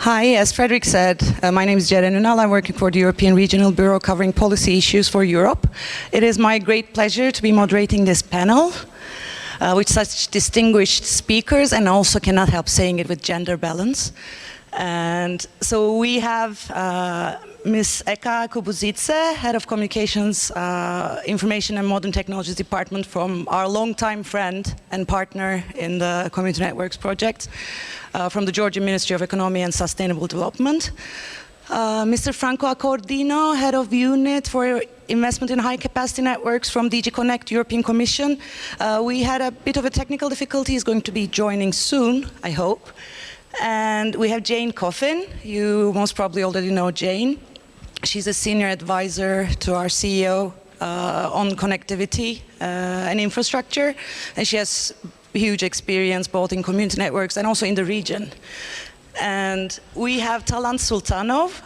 Hi, as Frederick said, my name is Ceren Unal. I'm working for the European Regional Bureau covering policy issues for Europe. It is my great pleasure to be moderating this panel with such distinguished speakers, and also cannot help saying it with gender balance. And so we have Ms. Eka Kubusidze, Head of Communications, Information and Modern Technologies Department, from our longtime friend and partner in the Community Networks project, from the Georgian Ministry of Economy and Sustainable Development. Mr. Franco Accordino, Head of Unit for Investment in High Capacity Networks from DG Connect, European Commission. We had a bit of a technical difficulty. He's going to be joining soon, I hope. And we have Jane Coffin. You most probably already know Jane. She's a senior advisor to our CEO on connectivity and infrastructure, and she has huge experience both in community networks and also in the region. And we have Talant Sultanov,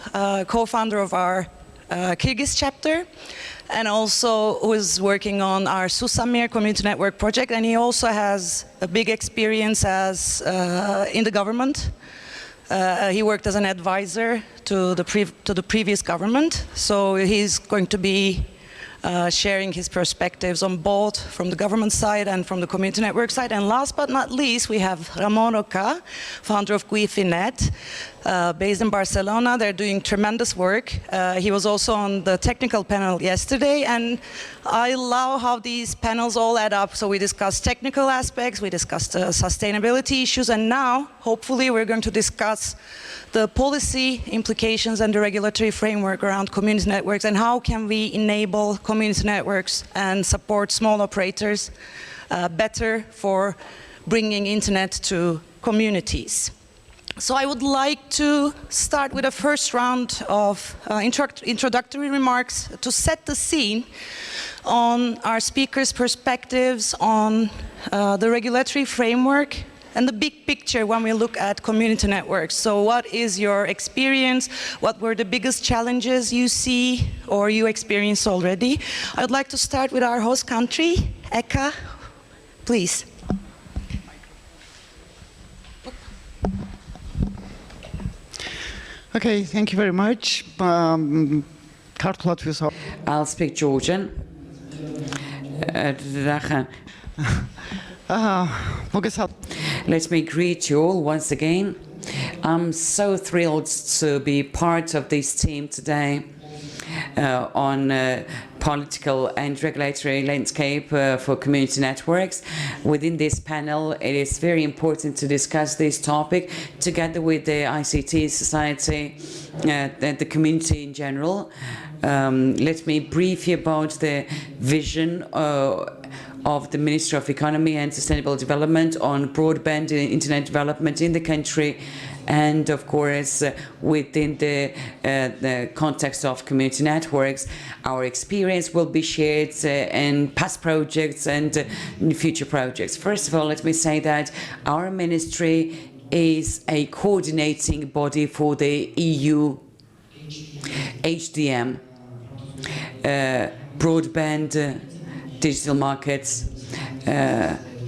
co-founder of our Kyrgyz chapter, and also who is working on our Susamir community network project, and he also has a big experience as in the government. He worked as an advisor to the previous government, so he's going to be sharing his perspectives on both from the government side and from the community network side. And last but not least, we have Ramon Roca, founder of Guifinet, based in Barcelona. They're doing tremendous work. He was also on the technical panel yesterday, and I love how these panels all add up. So we discussed technical aspects, we discussed sustainability issues, and now, hopefully, we're going to discuss the policy implications and the regulatory framework around community networks, and how can we enable community networks and support small operators better for bringing internet to communities. So I would like to start with a first round of introductory remarks to set the scene on our speakers' perspectives on the regulatory framework and the big picture when we look at community networks. So what is your experience? What were the biggest challenges you see or you experienced already? I'd like to start with our host country, Eka, please. Okay, thank you very much. I'll speak Georgian. Let me greet you all once again. I'm so thrilled to be part of this team today on political and regulatory landscape for community networks. Within this panel, it is very important to discuss this topic together with the ICT society and the community in general. Let me brief you about the vision of the Ministry of Economy and Sustainable Development on broadband internet development in the country, and of course within the context of community networks. Our experience will be shared in past projects and future projects. First of all, let me say that our ministry is a coordinating body for the EU HDM, broadband, digital markets,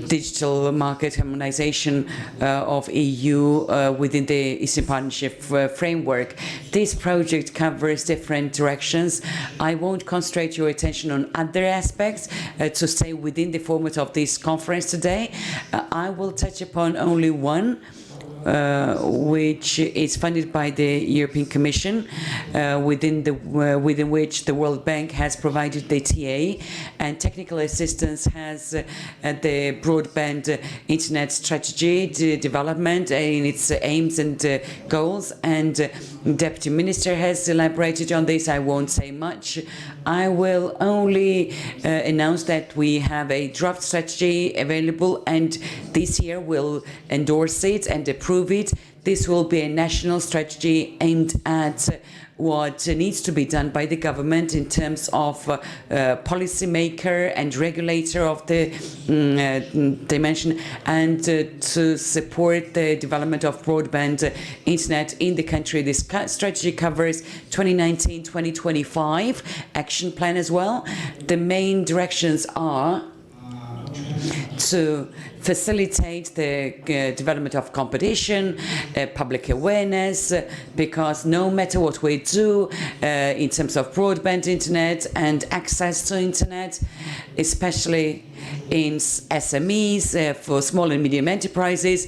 digital market harmonization of EU within the Eastern Partnership framework. This project covers different directions. I won't concentrate your attention on other aspects to stay within the format of this conference today. I will touch upon only one, which is funded by the European Commission, within which the World Bank has provided the TA, and technical assistance has the broadband internet strategy development in its aims and goals, and Deputy Minister has elaborated on this. I won't say much. I will only announce that we have a draft strategy available, and this year we'll endorse it and approve it. This will be a national strategy aimed at what needs to be done by the government in terms of policymaker and regulator of the dimension, and to support the development of broadband internet in the country. This strategy covers 2019-2025 action plan as well. The main directions are to facilitate the development of competition, public awareness, because no matter what we do in terms of broadband internet and access to internet, especially in SMEs, for small and medium enterprises,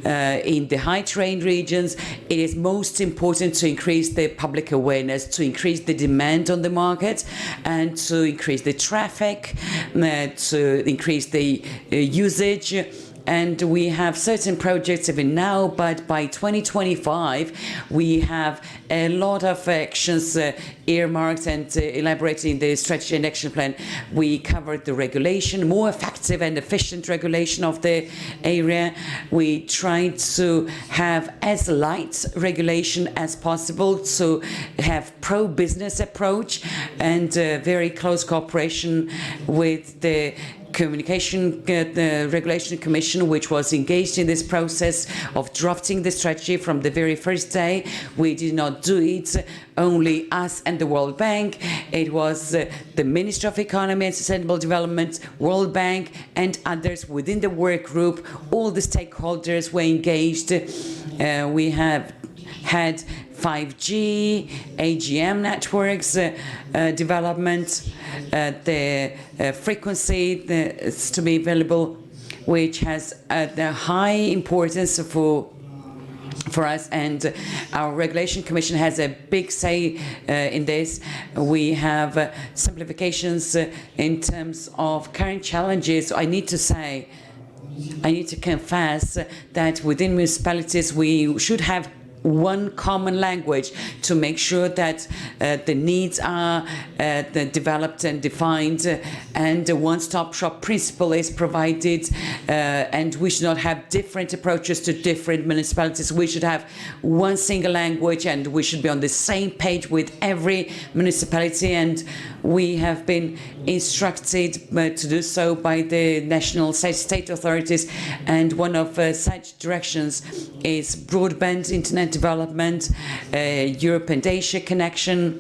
in the high trade regions, it is most important to increase the public awareness, to increase the demand on the market, and to increase the traffic, to increase the usage. And we have certain projects even now, but by 2025 we have a lot of actions earmarked and elaborated in the strategy and action plan. We covered the regulation, more effective and efficient regulation of the area. We tried to have as light regulation as possible, to have pro-business approach and very close cooperation with the the Regulation Commission, which was engaged in this process of drafting the strategy from the very first day. We did not do it only us and the World Bank. It was the Ministry of Economy and Sustainable Development, World Bank, and others within the work group. All the stakeholders were engaged. We have had 5G, AGM networks development, the frequency is to be available, which has the high importance for us, and our Regulation Commission has a big say in this. We have simplifications in terms of current challenges. I need to confess that within municipalities we should have one common language to make sure that the needs are developed and defined, and a one-stop shop principle is provided, and we should not have different approaches to different municipalities. We should have one single language, and we should be on the same page with every municipality, and we have been instructed to do so by the national state authorities, and one of such directions is broadband internet development, Europe and Asia connection.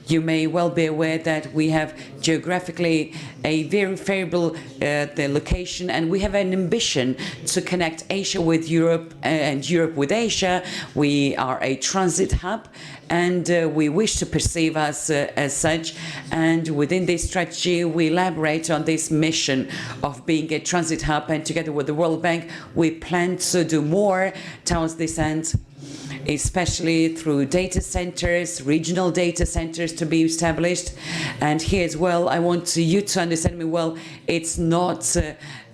You may well be aware that we have geographically a very favorable the location, and we have an ambition to connect Asia with Europe and Europe with Asia. We are a transit hub, and we wish to perceive us as such. And within this strategy, we elaborate on this mission of being a transit hub, and together with the World Bank, we plan to do more towards this end, especially through data centers, regional data centers to be established. And here as well, I want you to understand me well, it's not,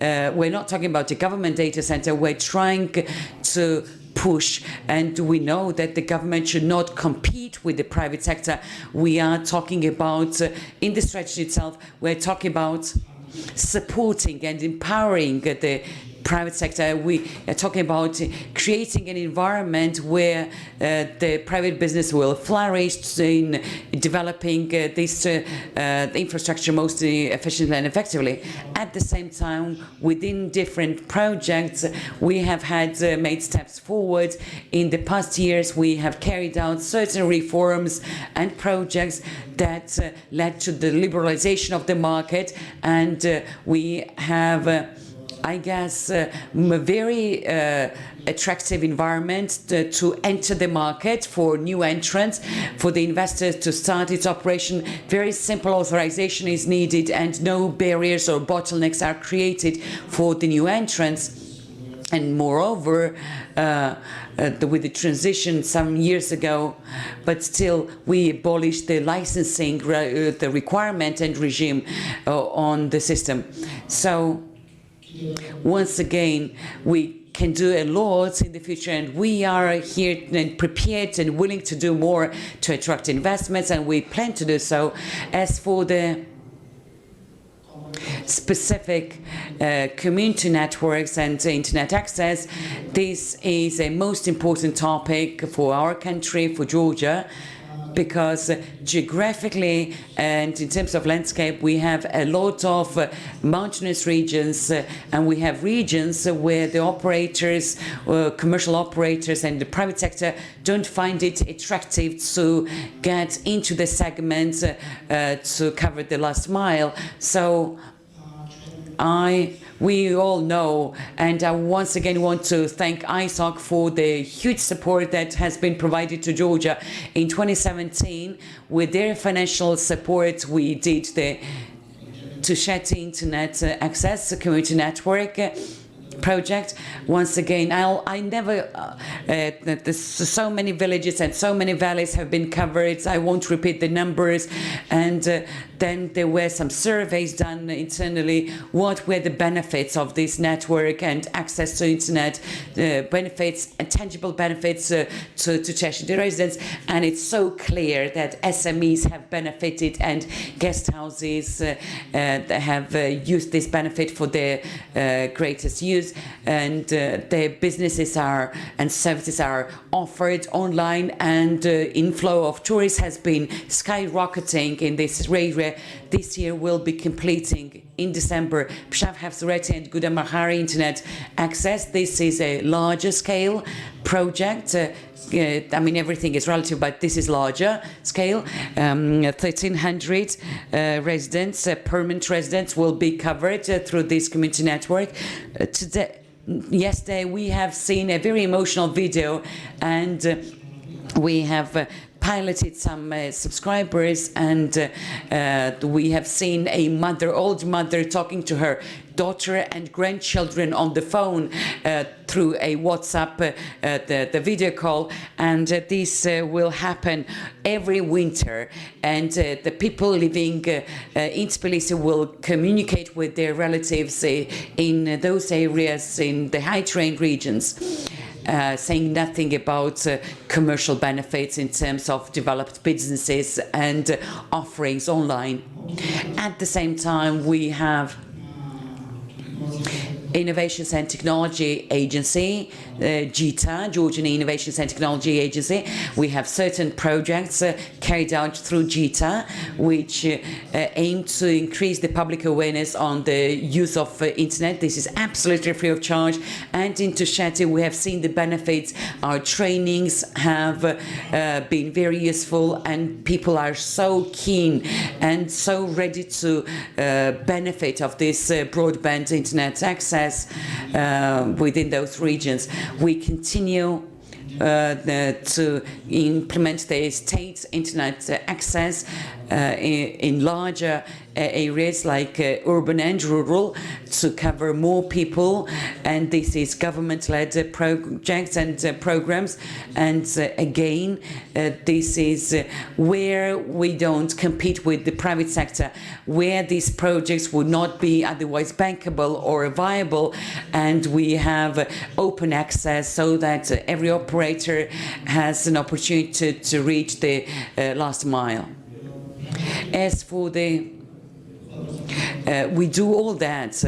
we're not talking about a government data center, we're trying to push, and we know that the government should not compete with the private sector. We are talking about, in the strategy itself, we're talking about supporting and empowering the private sector. We are talking about creating an environment where the private business will flourish in developing this infrastructure most efficiently and effectively. At the same time, within different projects, we have had made steps forward. In the past years, we have carried out certain reforms and projects that led to the liberalization of the market, and we have I guess a very attractive environment to enter the market for new entrants, for the investors to start its operation. Very simple authorization is needed, and no barriers or bottlenecks are created for the new entrants. And moreover, with the transition some years ago, but still we abolished the licensing, the requirement and regime on the system. So once again, we can do a lot in the future, and we are here and prepared and willing to do more to attract investments, and we plan to do so. As for the specific community networks and internet access, this is a most important topic for our country, for Georgia, because geographically and in terms of landscape, we have a lot of mountainous regions, and we have regions where the operators, commercial operators and the private sector don't find it attractive to get into the segment to cover the last mile. So I we all know, and I once again want to thank ISOC for the huge support that has been provided to Georgia. In 2017, with their financial support, we did the truncated internet access community network project. Once again, I never, so many villages and so many valleys have been covered. I won't repeat the numbers. And then there were some surveys done internally. What were the benefits of this network and access to internet, benefits and tangible benefits to Czechia residents? And it's so clear that SMEs have benefited and guest houses have used this benefit for their greatest use. And their businesses and services are offered online, and inflow of tourists has been skyrocketing in this area. This year we'll be completing in December Hovsepyan and Gudamahari internet access. This is a larger scale project. I mean, everything is relative, but this is larger scale. 1,300 residents, permanent residents, will be covered through this community network. Yesterday, we have seen a very emotional video, and we have piloted some subscribers, and we have seen a old mother talking to her daughter and grandchildren on the phone through a WhatsApp, the video call, and this will happen every winter, and the people living in Tbilisi will communicate with their relatives in those areas in the high terrain regions. Saying nothing about commercial benefits in terms of developed businesses and offerings online. At the same time, we have Innovations and Technology Agency, GITA, Georgian Innovations and Technology Agency. We have certain projects carried out through GITA, which aim to increase the public awareness on the use of internet. This is absolutely free of charge. And in Truncated, we have seen the benefits. Our trainings have been very useful, and people are so keen and so ready to benefit of this broadband internet access within those regions. We continue to implement the state's internet access in larger areas like urban and rural, to cover more people, and this is government-led projects and programs. And again, this is where we don't compete with the private sector, where these projects would not be otherwise bankable or viable, and we have open access so that every operator has an opportunity to reach the last mile. As for the we do all that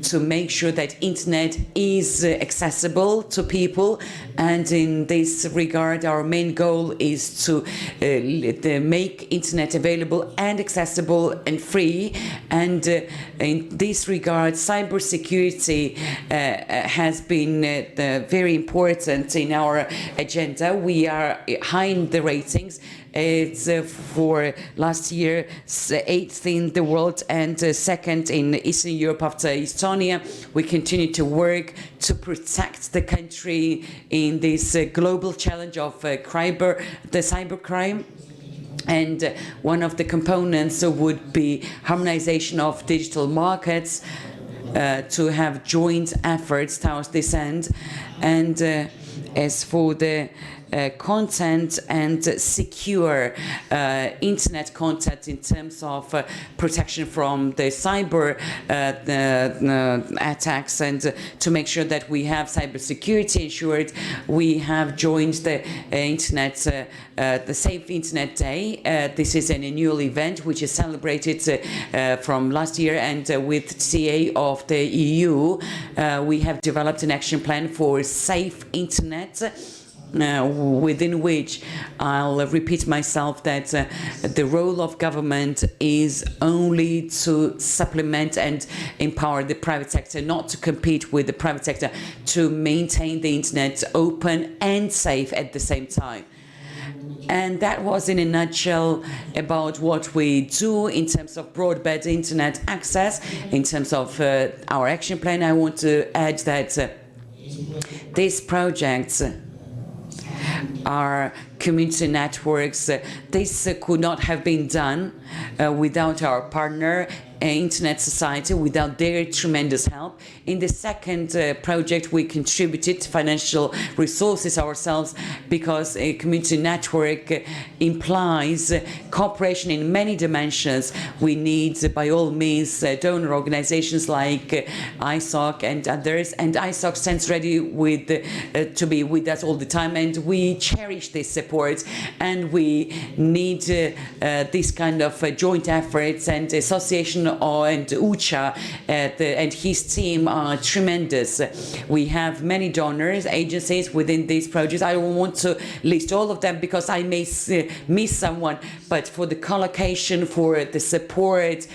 to make sure that internet is accessible to people, and in this regard our main goal is to make internet available and accessible and free. And in this regard, cybersecurity has been very important in our agenda. We are high in the ratings. It's for last year 8th in the world and 2nd in Eastern Europe after Estonia. We continue to work to protect the country in this global challenge of cybercrime. And one of the components would be harmonization of digital markets, to have joint efforts towards this end. And as for the content and secure internet content in terms of protection from the cyber attacks, and to make sure that we have cybersecurity ensured, we have joined the the Safe Internet Day. This is an annual event which is celebrated from last year, and with CA of the EU, we have developed an action plan for safe internet, within which I'll repeat myself that the role of government is only to supplement and empower the private sector, not to compete with the private sector, to maintain the internet open and safe at the same time. And that was in a nutshell about what we do in terms of broadband internet access, in terms of our action plan. I want to add that these projects are community networks. This could not have been done without our partner, Internet Society, without their tremendous help. In the second project, we contributed financial resources ourselves because a community network implies cooperation in many dimensions. We need, by all means, donor organizations like ISOC and others, and ISOC stands ready to be with us all the time, and we cherish this support, and we need this kind of joint efforts, and association and Ucha and his team are tremendous. We have many donors, agencies within these projects. I don't want to list all of them because I may miss someone, but for the collocation, for the support,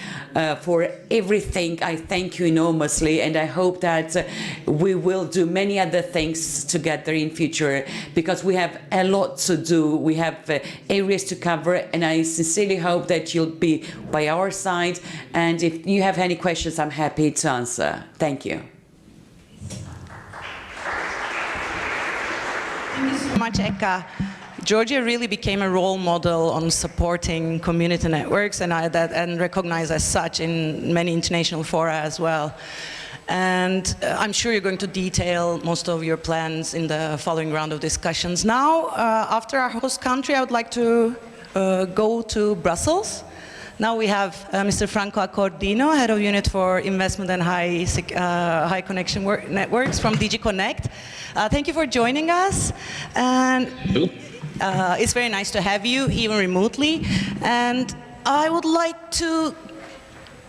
for everything, I thank you enormously, and I hope that we will do many other things together in future, because we have a lot to do. We have areas to cover, and I sincerely hope that you'll be by our side, and if you have any questions, I'm happy to answer. Thank you. Thank you so much, Eka. Georgia really became a role model on supporting community networks, and recognized as such in many international fora as well. And I'm sure you're going to detail most of your plans in the following round of discussions. Now, after our host country, I would like to go to Brussels. Now we have Mr. Franco Accordino, Head of Unit for Investment and High Connection Networks from DG Connect. Thank you for joining us. And it's very nice to have you, even remotely. And I would like to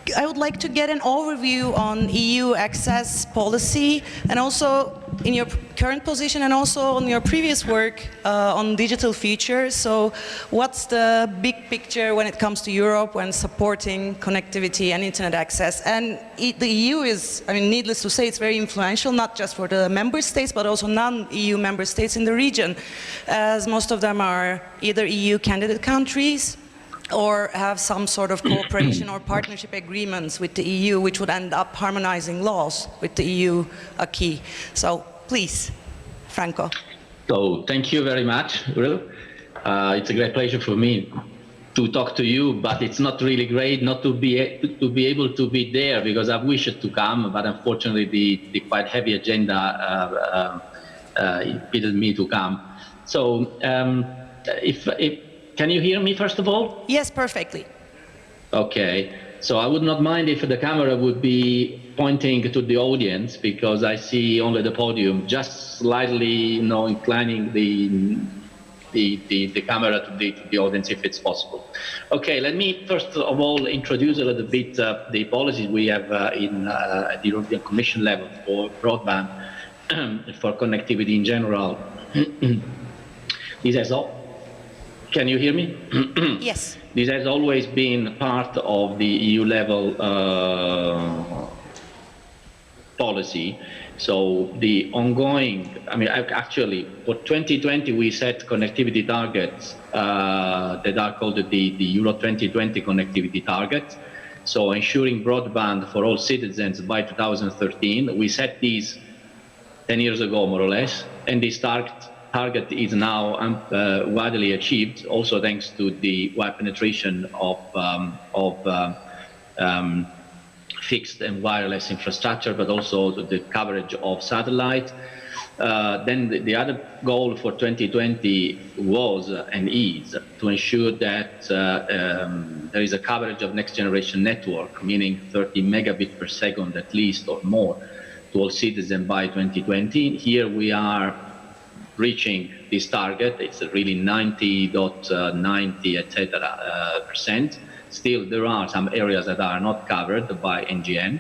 get an overview on EU access policy, and also in your current position, and also on your previous work on digital futures. So what's the big picture when it comes to Europe when supporting connectivity and internet access? And the EU is, I mean, needless to say, it's very influential, not just for the member states, but also non-EU member states in the region, as most of them are either EU candidate countries or have some sort of cooperation or partnership agreements with the EU, which would end up harmonizing laws with the EU acquis. So please, Franco. So thank you very much, Will. It's a great pleasure for me to talk to you, but it's not really great not to be able to be there, because I wished to come, but unfortunately the quite heavy agenda impeded me to come. So can you hear me, first of all? Yes, perfectly. Okay. So I would not mind if the camera would be pointing to the audience, because I see only the podium, just slightly, inclining the camera to the audience if it's possible. Okay, let me first of all introduce a little bit the policies we have at the European Commission level for broadband, for connectivity in general. This has all. Can you hear me? Yes. This has always been part of the EU level policy. So the ongoing, actually for 2020 we set connectivity targets that are called the Euro 2020 connectivity targets. So ensuring broadband for all citizens by 2013. We set these 10 years ago, more or less, and this target is now widely achieved, also thanks to the wide penetration of fixed and wireless infrastructure, but also the coverage of satellite. Then the other goal for 2020 was and is to ensure that there is a coverage of next generation network, meaning 30 megabit per second at least or more to all citizens by 2020. Here we are reaching this target. It's really 90.90 etc. percent. Still, there are some areas that are not covered by NGN.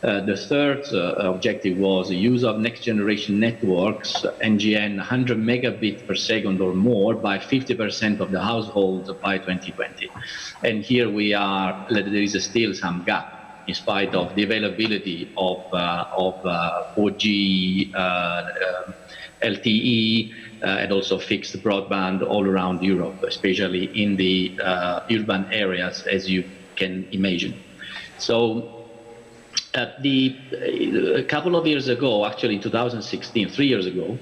The third objective was the use of next generation networks, NGN 100 megabit per second or more by 50% of the households by 2020. And here we are, there is still some gap in spite of the availability of 4G LTE, and also fixed broadband all around Europe, especially in the urban areas, as you can imagine. So a couple of years ago, actually in 2016, 3 years ago,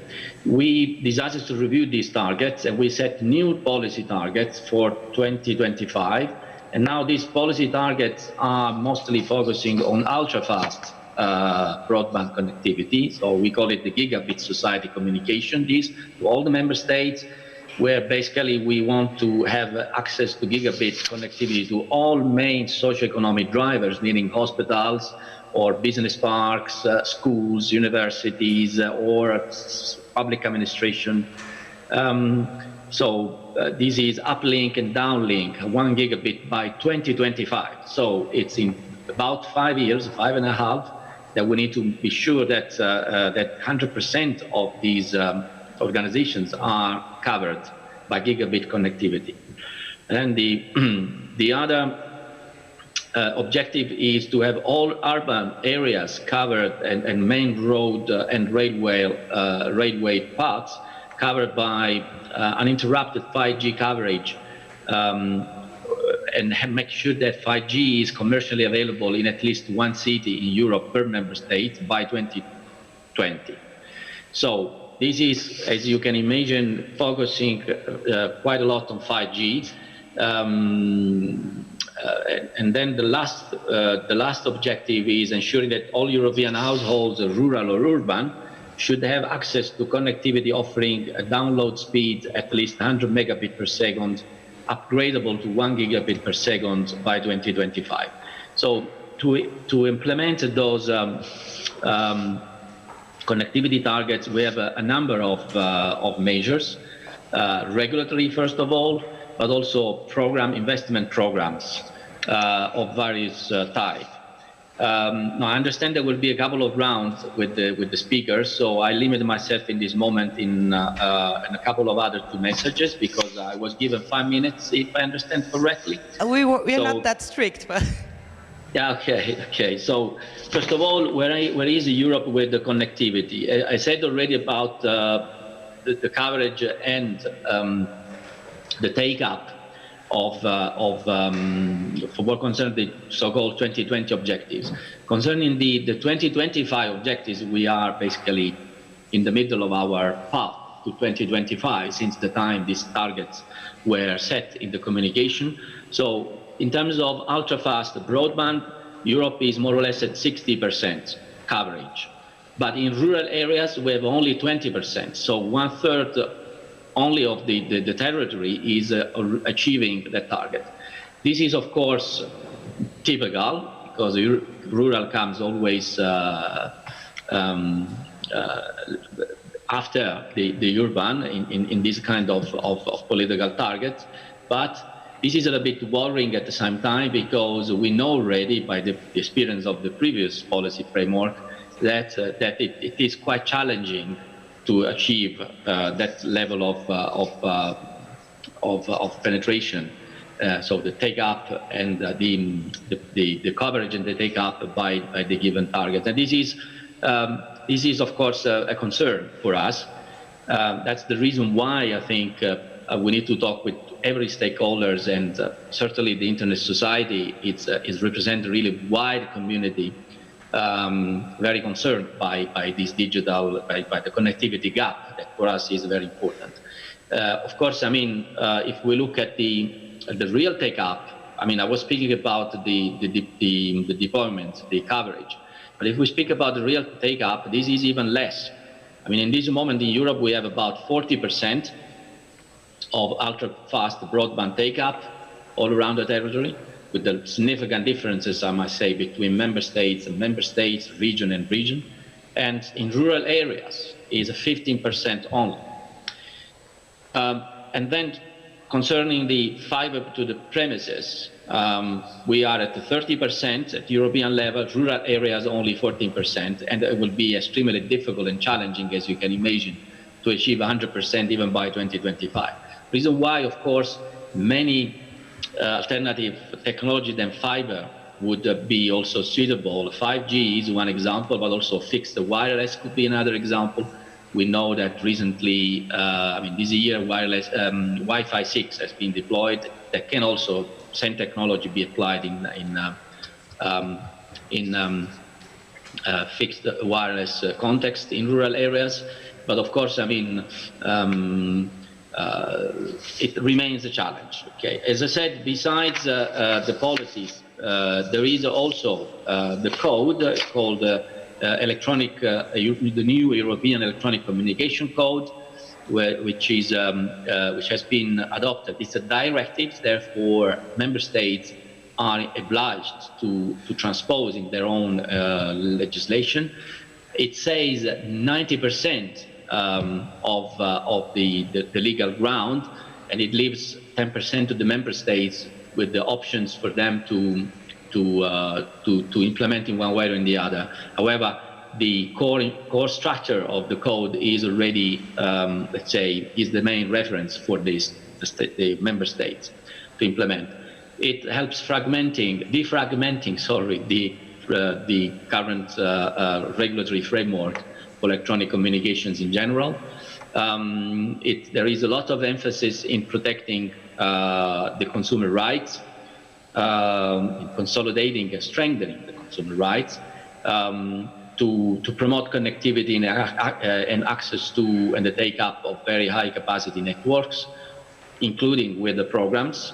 we decided to review these targets, and we set new policy targets for 2025. And now these policy targets are mostly focusing on ultra-fast broadband connectivity. So we call it the Gigabit Society communication, this to all the member states, where basically we want to have access to gigabit connectivity to all main socioeconomic drivers, meaning hospitals or business parks, schools, universities, or public administration. This is uplink and downlink, 1 gigabit by 2025. So it's in about 5 years, 5.5, that we need to be sure that that 100% of these organizations are covered by gigabit connectivity. And the other objective is to have all urban areas covered and main road and railway paths covered by uninterrupted 5G coverage, and make sure that 5G is commercially available in at least one city in Europe per member state by 2020. So this is, as you can imagine, focusing quite a lot on 5G. And then the last objective is ensuring that all European households, rural or urban, should have access to connectivity offering a download speed at least 100 megabit per second, upgradable to 1 gigabit per second by 2025. So to implement those connectivity targets, we have a number of measures, regulatory first of all, but also investment programs of various types. Now, I understand there will be a couple of rounds with the speakers, so I limit myself in this moment in a couple of other 2 messages, because I was given 5 minutes, if I understand correctly. We are not that strict, but... Yeah, okay. So, first of all, where is Europe with the connectivity? I said already about the coverage and the take-up for what concerns the so-called 2020 objectives. Concerning the 2025 objectives, we are basically in the middle of our path to 2025 since the time these targets were set in the communication. So in terms of ultra-fast broadband, Europe is more or less at 60% coverage. But in rural areas, we have only 20%. So 1/3 only of the territory is achieving that target. This is, of course, typical, because rural comes always after the urban in this kind of political targets. But this is a bit worrying at the same time, because we know already by the experience of the previous policy framework that it is quite challenging to achieve that level of penetration. So the take-up and the coverage and the take-up by the given target. And this is of course a concern for us. That's the reason why I think we need to talk with every stakeholders, and certainly the Internet Society is represent a really wide community, very concerned by this digital, by the connectivity gap that for us is very important. Of course, I mean, if we look at the real take-up, I mean, I was speaking about the deployment, the coverage, but if we speak about the real take-up, this is even less. I mean, in this moment in Europe, we have about 40% of ultra-fast broadband take-up all around the territory, with the significant differences, I must say, between member states and member states, region and region. And in rural areas is 15% only. And then concerning the fiber to the premises, we are at 30% at European level, rural areas only 14%, and it will be extremely difficult and challenging, as you can imagine, to achieve 100% even by 2025. Reason why, of course, many alternative technology than fiber would be also suitable. 5G is one example, but also fixed wireless could be another example. We know that recently, I mean, this year, wireless Wi-Fi 6 has been deployed. That can also, same technology, be applied in fixed wireless context in rural areas. But of course, I mean, it remains a challenge. Okay, as I said, besides the policies, there is also the code called the new European Electronic Communication Code, which has been adopted. It's a directive, therefore member states are obliged to transpose in their own legislation. It says 90% of the legal ground, and it leaves 10% to the member states with the options for them to implement in one way or in the other. However, the core structure of the code is already, let's say, is the main reference for the member states to implement. It helps defragmenting, the current regulatory framework for electronic communications in general. There is a lot of emphasis in protecting the consumer rights, in consolidating and strengthening the consumer rights, to promote connectivity and access to and the take-up of very high-capacity networks, including with the programs,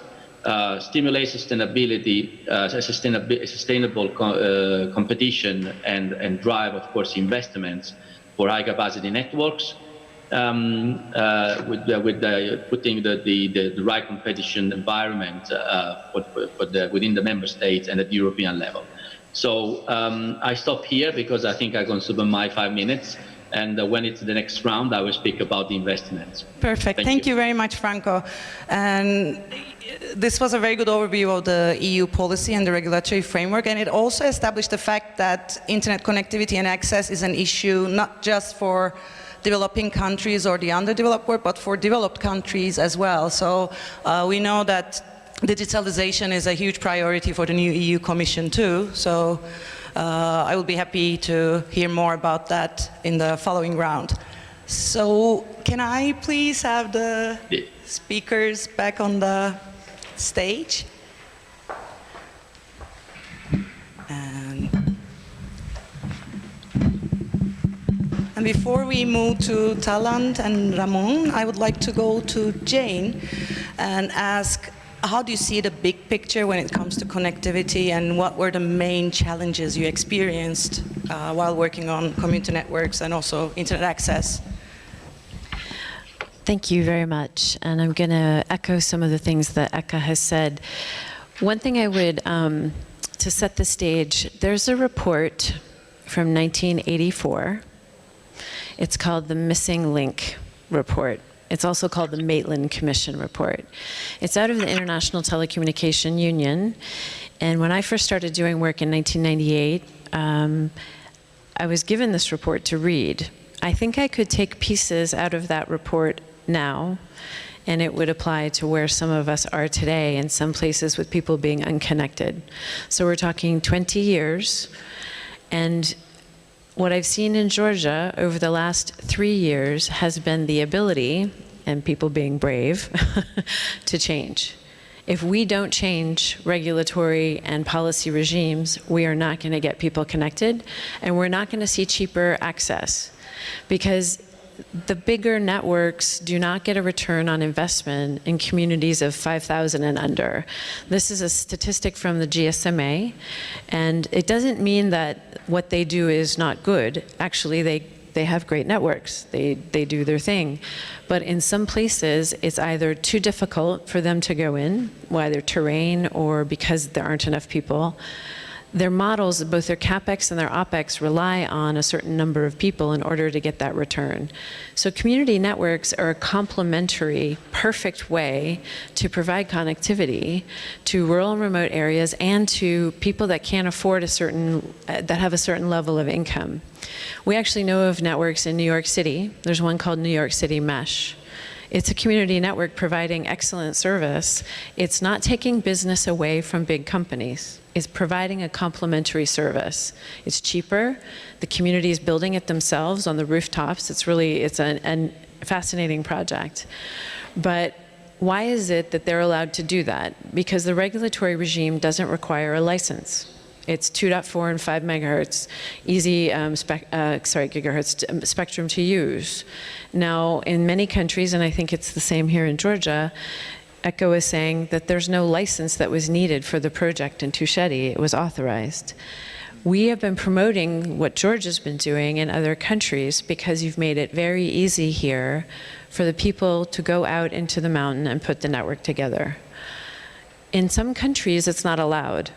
stimulate sustainable competition and drive, of course, investments for high-capacity networks, putting the right competition environment within the member states and at the European level. So I stop here because I think I consumed my 5 minutes. And when it's the next round, I will speak about the investments. Perfect. Thank you very much, Franco. And this was a very good overview of the EU policy and the regulatory framework. And it also established the fact that internet connectivity and access is an issue not just for developing countries or the underdeveloped world, but for developed countries as well. So we know that digitalization is a huge priority for the new EU Commission too. So I will be happy to hear more about that in the following round. So can I please have the speakers back on the stage? And before we move to Talant and Ramon, I would like to go to Jane and ask, how do you see the big picture when it comes to connectivity, and what were the main challenges you experienced while working on community networks and also internet access? Thank you very much. And I'm going to echo some of the things that Eka has said. One thing I would, to set the stage, there's a report from 1984. It's called the Missing Link Report. It's also called the Maitland Commission Report. It's out of the International Telecommunication Union. And when I first started doing work in 1998, I was given this report to read. I think I could take pieces out of that report now, and it would apply to where some of us are today in some places with people being unconnected. So we're talking 20 years. And what I've seen in Georgia over the last 3 years has been the ability, and people being brave, to change. If we don't change regulatory and policy regimes, we are not going to get people connected, and we're not going to see cheaper access. Because the bigger networks do not get a return on investment in communities of 5,000 and under. This is a statistic from the GSMA, and it doesn't mean that what they do is not good. Actually, they have great networks. They do their thing. But in some places, it's either too difficult for them to go in, either terrain or because there aren't enough people. Their models, both their CapEx and their OpEx, rely on a certain number of people in order to get that return. So community networks are a complementary, perfect way to provide connectivity to rural and remote areas and to people that can't afford that have a certain level of income. We actually know of networks in New York City. There's one called New York City Mesh. It's a community network providing excellent service. It's not taking business away from big companies. It's providing a complementary service. It's cheaper. The community is building it themselves on the rooftops. It's a fascinating project. But why is it that they're allowed to do that? Because the regulatory regime doesn't require a license. It's 2.4 and 5 megahertz, easy gigahertz spectrum to use. Now, in many countries, and I think it's the same here in Georgia, ECHO is saying that there's no license that was needed for the project in Tusheti. It was authorized. We have been promoting what Georgia's been doing in other countries because you've made it very easy here for the people to go out into the mountain and put the network together. In some countries, it's not allowed.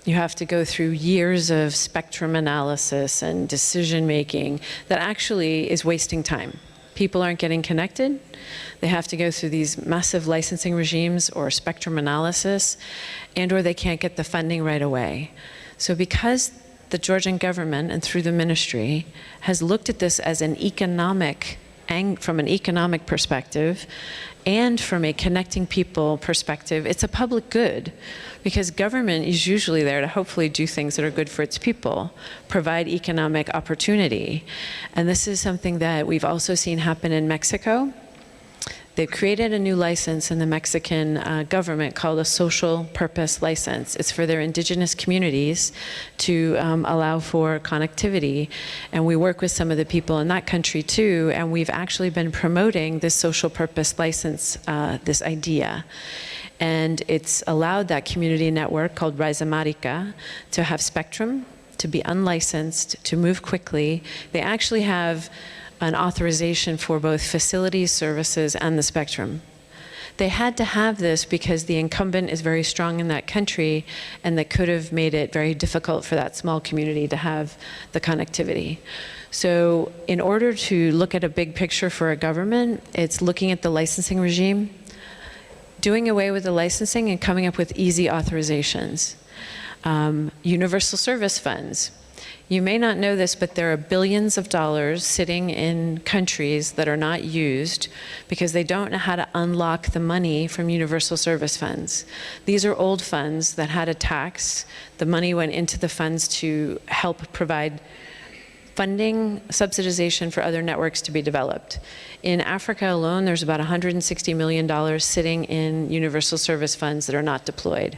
You have to go through years of spectrum analysis and decision making that actually is wasting time. People aren't getting connected. They have to go through these massive licensing regimes or spectrum analysis, or they can't get the funding right away. So because the Georgian government and through the ministry has looked at this as an from an economic perspective and from a connecting people perspective, it's a public good, because government is usually there to hopefully do things that are good for its people, provide economic opportunity. And this is something that we've also seen happen in Mexico. They've created a new license in the Mexican government called a social purpose license. It's for their indigenous communities to allow for connectivity. And we work with some of the people in that country too, and we've actually been promoting this social purpose license, this idea. And it's allowed that community network called Rizamarica to have spectrum, to be unlicensed, to move quickly. They actually have an authorization for both facilities, services, and the spectrum. They had to have this because the incumbent is very strong in that country, and that could have made it very difficult for that small community to have the connectivity. So in order to look at a big picture for a government, it's looking at the licensing regime, doing away with the licensing and coming up with easy authorizations. Universal service funds. You may not know this, but there are billions of dollars sitting in countries that are not used because they don't know how to unlock the money from universal service funds. These are old funds that had a tax. The money went into the funds to help provide funding, subsidization for other networks to be developed. In Africa alone, there's about $160 million sitting in universal service funds that are not deployed.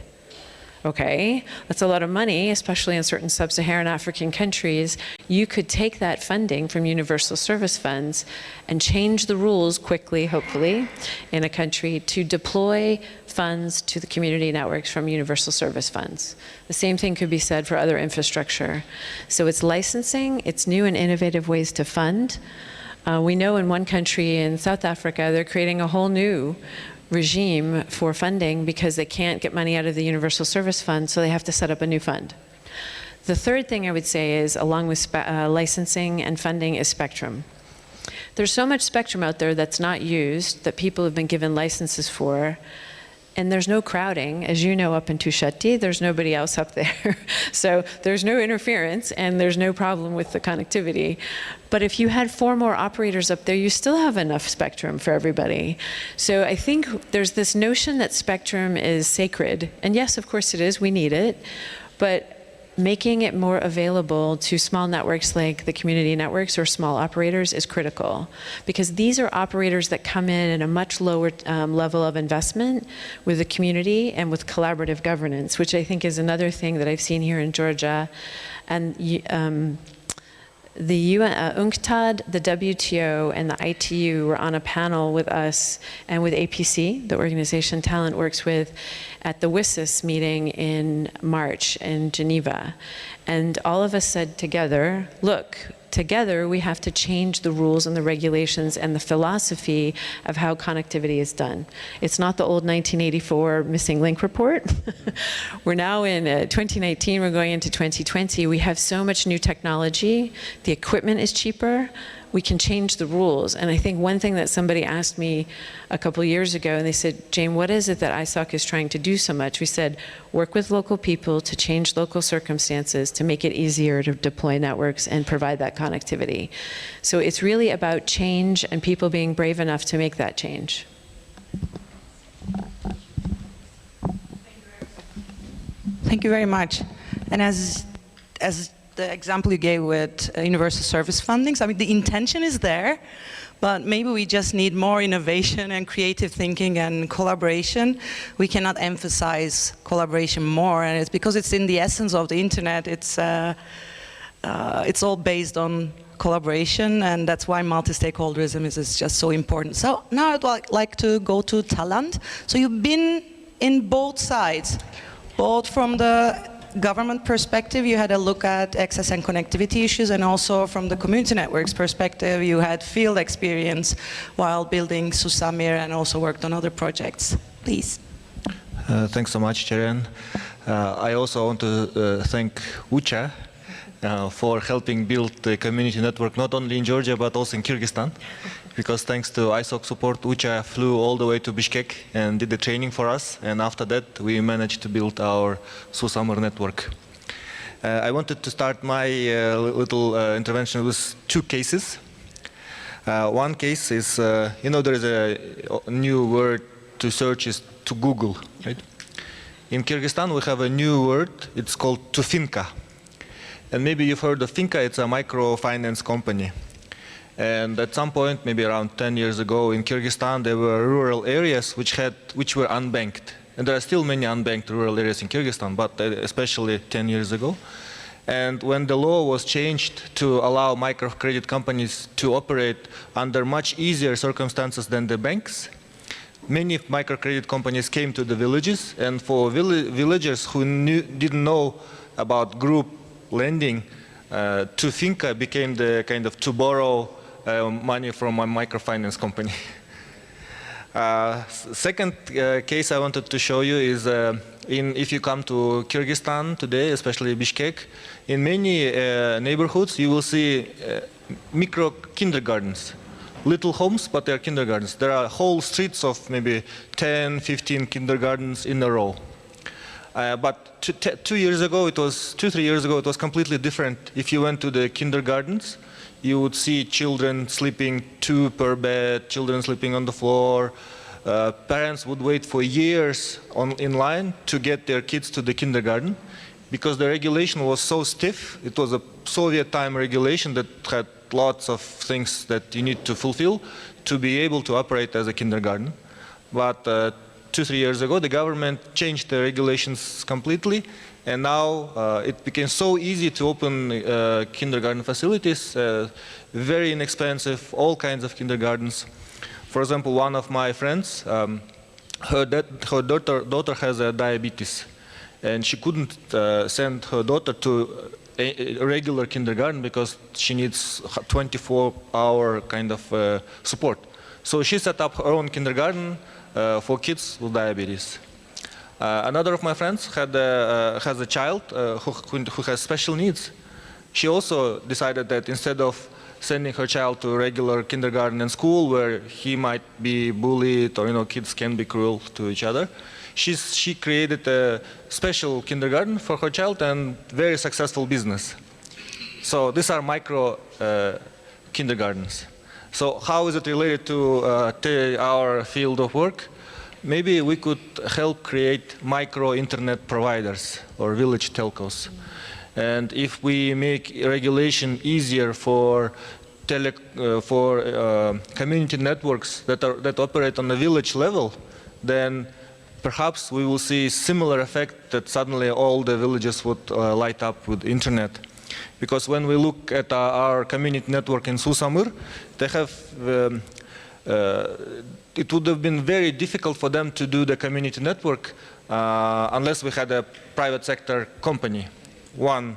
Okay, that's a lot of money, especially in certain sub-Saharan African countries. You could take that funding from universal service funds and change the rules quickly, hopefully, in a country to deploy funds to the community networks from universal service funds. The same thing could be said for other infrastructure. So it's licensing, it's new and innovative ways to fund. We know in one country in South Africa, they're creating a whole new regime for funding because they can't get money out of the Universal Service Fund, so they have to set up a new fund. The third thing I would say is, along with licensing and funding, is spectrum. There's so much spectrum out there that's not used, that people have been given licenses for, and there's no crowding. As you know, up in Tusheti, there's nobody else up there. So there's no interference, and there's no problem with the connectivity. But if you had 4 more operators up there, you still have enough spectrum for everybody. So I think there's this notion that spectrum is sacred. And yes, of course it is, we need it. But making it more available to small networks like the community networks or small operators is critical, because these are operators that come in at a much lower level of investment with the community and with collaborative governance, which I think is another thing that I've seen here in Georgia. And the UNCTAD, the WTO, and the ITU were on a panel with us and with APC, the organization Talent works with, at the WSIS meeting in March in Geneva. And all of us said together, look, together we have to change the rules and the regulations and the philosophy of how connectivity is done. It's not the old 1984 missing link report. We're now in 2019, we're going into 2020. We have so much new technology. The equipment is cheaper. we can change the rules. And I think one thing that somebody asked me a couple years ago, and they said, Jane, what is it that ISOC is trying to do so much? We said, work with local people to change local circumstances to make it easier to deploy networks and provide that connectivity. So it's really about change and people being brave enough to make that change. Thank you very much. And as the example you gave with universal service fundings, I mean, the intention is there, but maybe we just need more innovation and creative thinking and collaboration. We cannot emphasize collaboration more, and it's because it's in the essence of the internet. It's all based on collaboration, and that's why multi-stakeholderism is just so important. So now I'd like to go to Talant. So you've been in both sides, both from the government perspective, you had a look at access and connectivity issues, and also from the community networks perspective, you had field experience while building Susamir and also worked on other projects. Please. Thanks so much, Ceren. I also want to thank UCHA for helping build the community network not only in Georgia but also in Kyrgyzstan, because thanks to ISOC support, UCHA flew all the way to Bishkek and did the training for us, and after that we managed to build our Susamir network. I wanted to start my little intervention with two cases. One case is, you know, there is a new word to search is to Google, right? In Kyrgyzstan we have a new word, it's called Tufinka. And maybe you've heard of Finka, it's a microfinance company. And at some point, maybe around 10 years ago in Kyrgyzstan, there were rural areas which were unbanked. And there are still many unbanked rural areas in Kyrgyzstan, but especially 10 years ago. And when the law was changed to allow microcredit companies to operate under much easier circumstances than the banks, many microcredit companies came to the villages, and for villagers who didn't know about group lending, Tufinka became the kind of to borrow money from a microfinance company. Second case I wanted to show you is if you come to Kyrgyzstan today, especially Bishkek, in many neighborhoods you will see micro kindergartens. Little homes, but they're kindergartens. There are whole streets of maybe 10, 15 kindergartens in a row. But 2 years ago, 3 years ago, it was completely different. If you went to the kindergartens, you would see children sleeping 2 per bed, children sleeping on the floor. Parents would wait for years in line to get their kids to the kindergarten because the regulation was so stiff. It was a Soviet time regulation that had lots of things that you need to fulfill to be able to operate as a kindergarten. But 2-3 years ago, the government changed the regulations completely, and now it became so easy to open kindergarten facilities, very inexpensive, all kinds of kindergartens. For example, one of my friends, her daughter has diabetes, and she couldn't send her daughter to a regular kindergarten because she needs 24-hour kind of support. So she set up her own kindergarten for kids with diabetes. Another of my friends has a child who has special needs. She also decided that instead of sending her child to a regular kindergarten and school where he might be bullied or kids can be cruel to each other, she created a special kindergarten for her child and very successful business. So these are micro kindergartens. So how is it related to our field of work? Maybe we could help create micro-internet providers or village telcos. And if we make regulation easier for community networks that operate on a village level, then perhaps we will see similar effect that suddenly all the villages would light up with internet. Because when we look at our community network in Susamir, they have, it would have been very difficult for them to do the community network unless we had a private sector company. One,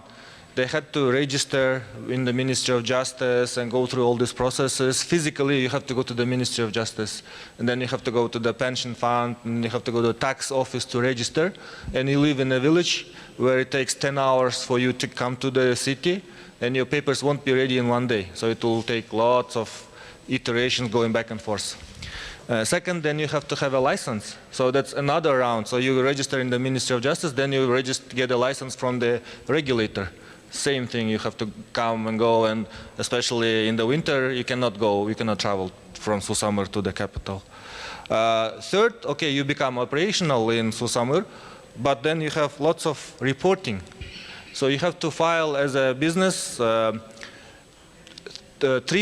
they had to register in the Ministry of Justice and go through all these processes. Physically, you have to go to the Ministry of Justice, and then you have to go to the pension fund, and you have to go to the tax office to register. And you live in a village where it takes 10 hours for you to come to the city, and your papers won't be ready in one day. So it will take lots of iterations going back and forth. Second, then you have to have a license. So that's another round. So you register in the Ministry of Justice, then you get a license from the regulator. Same thing, you have to come and go, and especially in the winter, you cannot go, you cannot travel from Susamur to the capital. Third, okay, you become operational in Susamur, but then you have lots of reporting. So you have to file as a business 3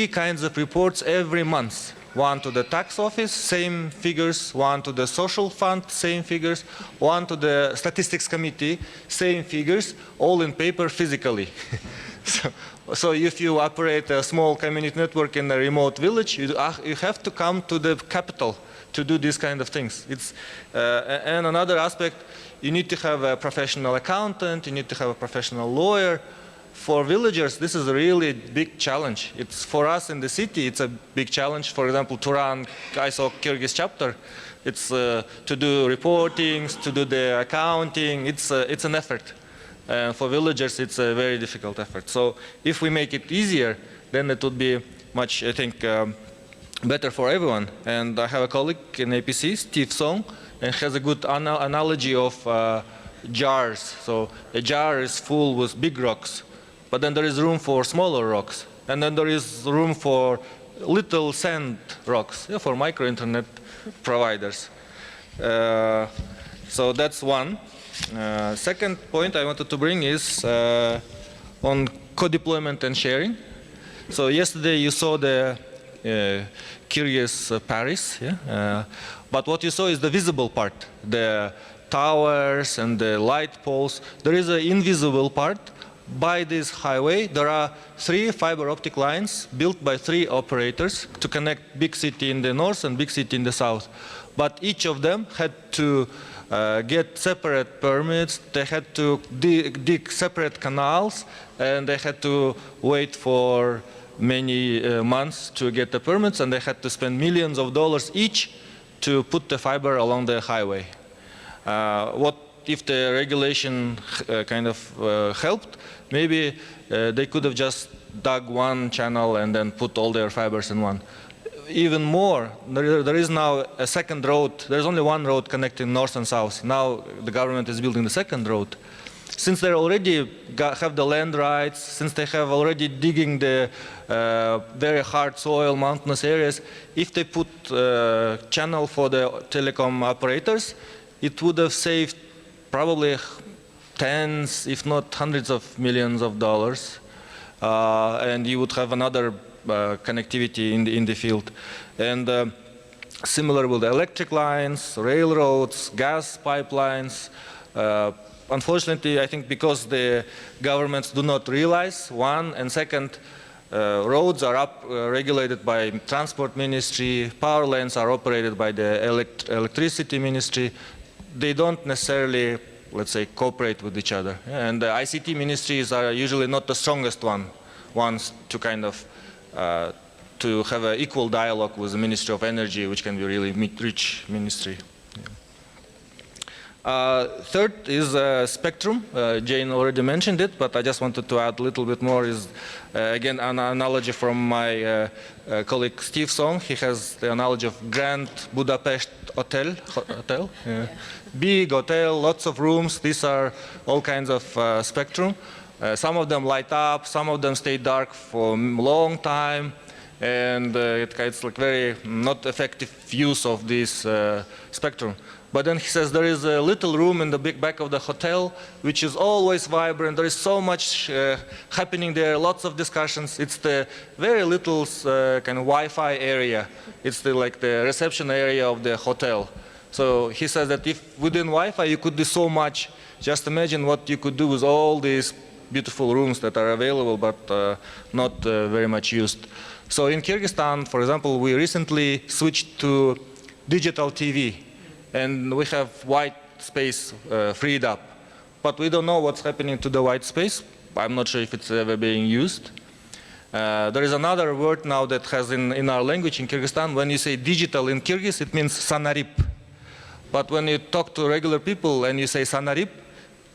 kinds of reports every month. One to the tax office, same figures. One to the social fund, same figures. One to the statistics committee, same figures, all in paper physically. So if you operate a small community network in a remote village, you have to come to the capital to do these kind of things. And another aspect, you need to have a professional accountant, you need to have a professional lawyer. For villagers, this is a really big challenge. It's for us in the city, it's a big challenge. For example, to run ISO Kyrgyz chapter, it's to do reportings, to do the accounting. It's an effort. For villagers, it's a very difficult effort. So if we make it easier, then it would be much, I think, better for everyone. And I have a colleague in APC, Steve Song, and has a good analogy of jars. So a jar is full with big rocks. But then there is room for smaller rocks. And then there is room for little sand rocks, for micro-internet providers. So that's one. Second point I wanted to bring is on co-deployment and sharing. So yesterday you saw the Kyrgyz Paris, but what you saw is the visible part, the towers and the light poles. There is an invisible part. By this highway, there are 3 fiber optic lines built by 3 operators to connect big city in the north and big city in the south. But each of them had to get separate permits, they had to dig separate canals, and they had to wait for many months to get the permits, and they had to spend millions of dollars each to put the fiber along the highway. What if the regulation kind of helped? Maybe they could have just dug one channel and then put all their fibers in one. Even more, there is now a second road. There's only one road connecting north and south. Now the government is building the second road. Since they already have the land rights, since they have already digging the very hard soil, mountainous areas, if they put channel for the telecom operators, it would have saved probably tens, if not hundreds of millions of dollars, and you would have another connectivity in the field. And similar with the electric lines, railroads, gas pipelines. Unfortunately, I think because the governments do not realize, one, and second, roads are regulated by Transport Ministry, power lines are operated by the Electricity Ministry. They don't necessarily, let's say, cooperate with each other. And the ICT ministries are usually not the strongest ones to kind of to have an equal dialogue with the Ministry of Energy, which can be really rich ministry. Third is spectrum. Jane already mentioned it, but I just wanted to add a little bit more. Is again an analogy from my colleague Steve Song. He has the analogy of Grand Budapest Hotel. Big hotel, lots of rooms. These are all kinds of spectrum. Some of them light up, some of them stay dark for a long time, and it's like very not effective use of this spectrum. But then he says there is a little room in the big back of the hotel which is always vibrant. There is so much happening there, lots of discussions. It's the very little kind of Wi-Fi area. It's like the reception area of the hotel. So he says that if within Wi-Fi you could do so much, just imagine what you could do with all these beautiful rooms that are available but not very much used. So in Kyrgyzstan, for example, we recently switched to digital TV. And we have white space freed up. But we don't know what's happening to the white space. I'm not sure if it's ever being used. There is another word now that has in our language in Kyrgyzstan, when you say digital in Kyrgyz, it means sanarip. But when you talk to regular people and you say sanarip,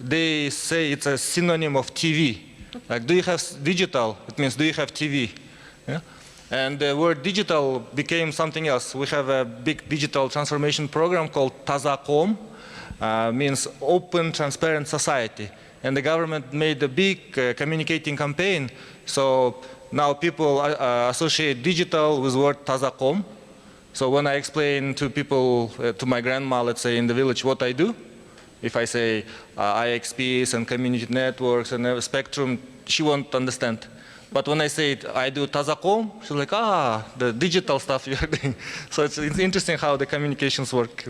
they say it's a synonym of TV. Like, do you have digital? It means, do you have TV? Yeah? And the word digital became something else. We have a big digital transformation program called Tazakom, means open, transparent society. And the government made a big communicating campaign. So now people associate digital with the word Tazakom. So when I explain to people, to my grandma, let's say in the village, what I do, if I say IXPs and community networks and spectrum, she won't understand. But when I say it, I do Tazakom, she's like, the digital stuff you're doing. So it's interesting how the communications work.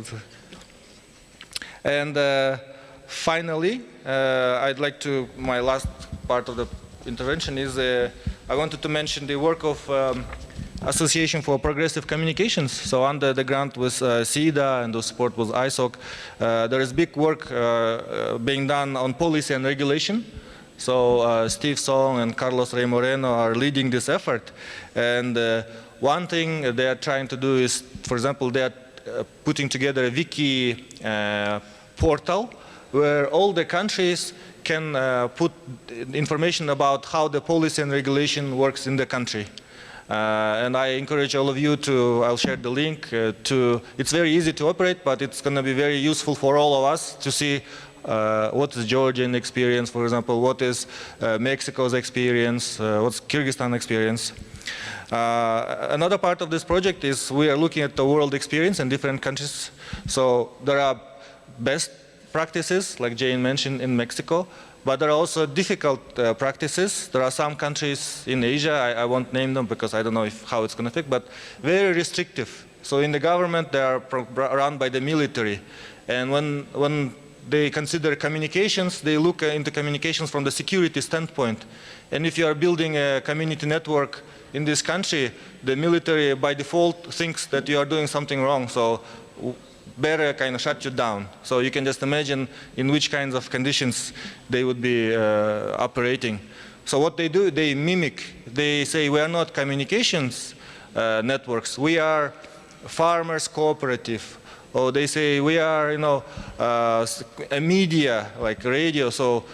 And finally, I'd like to, my last part of the intervention is, I wanted to mention the work of Association for Progressive Communications. So under the grant with CIDA and the support with ISOC, there is big work being done on policy and regulation. So Steve Song and Carlos Rey Moreno are leading this effort. And one thing they are trying to do is, for example, they are putting together a wiki portal where all the countries can put information about how the policy and regulation works in the country. And I encourage all of you to, I'll share the link it's very easy to operate, but it's going to be very useful for all of us to see what is Georgian experience, for example, what is Mexico's experience, what's Kyrgyzstan experience. Another part of this project is we are looking at the world experience in different countries. So there are best practices, like Jane mentioned, in Mexico, but there are also difficult practices. There are some countries in Asia, I won't name them because I don't know how it's going to affect, but very restrictive. So in the government, they are run by the military. And when they consider communications, they look into communications from the security standpoint. And if you are building a community network in this country, the military by default thinks that you are doing something wrong. So better kind of shut you down. So you can just imagine in which kinds of conditions they would be operating. So what they do, they mimic. They say, we are not communications networks. We are farmers cooperative. Or they say, we are, a media, like radio. So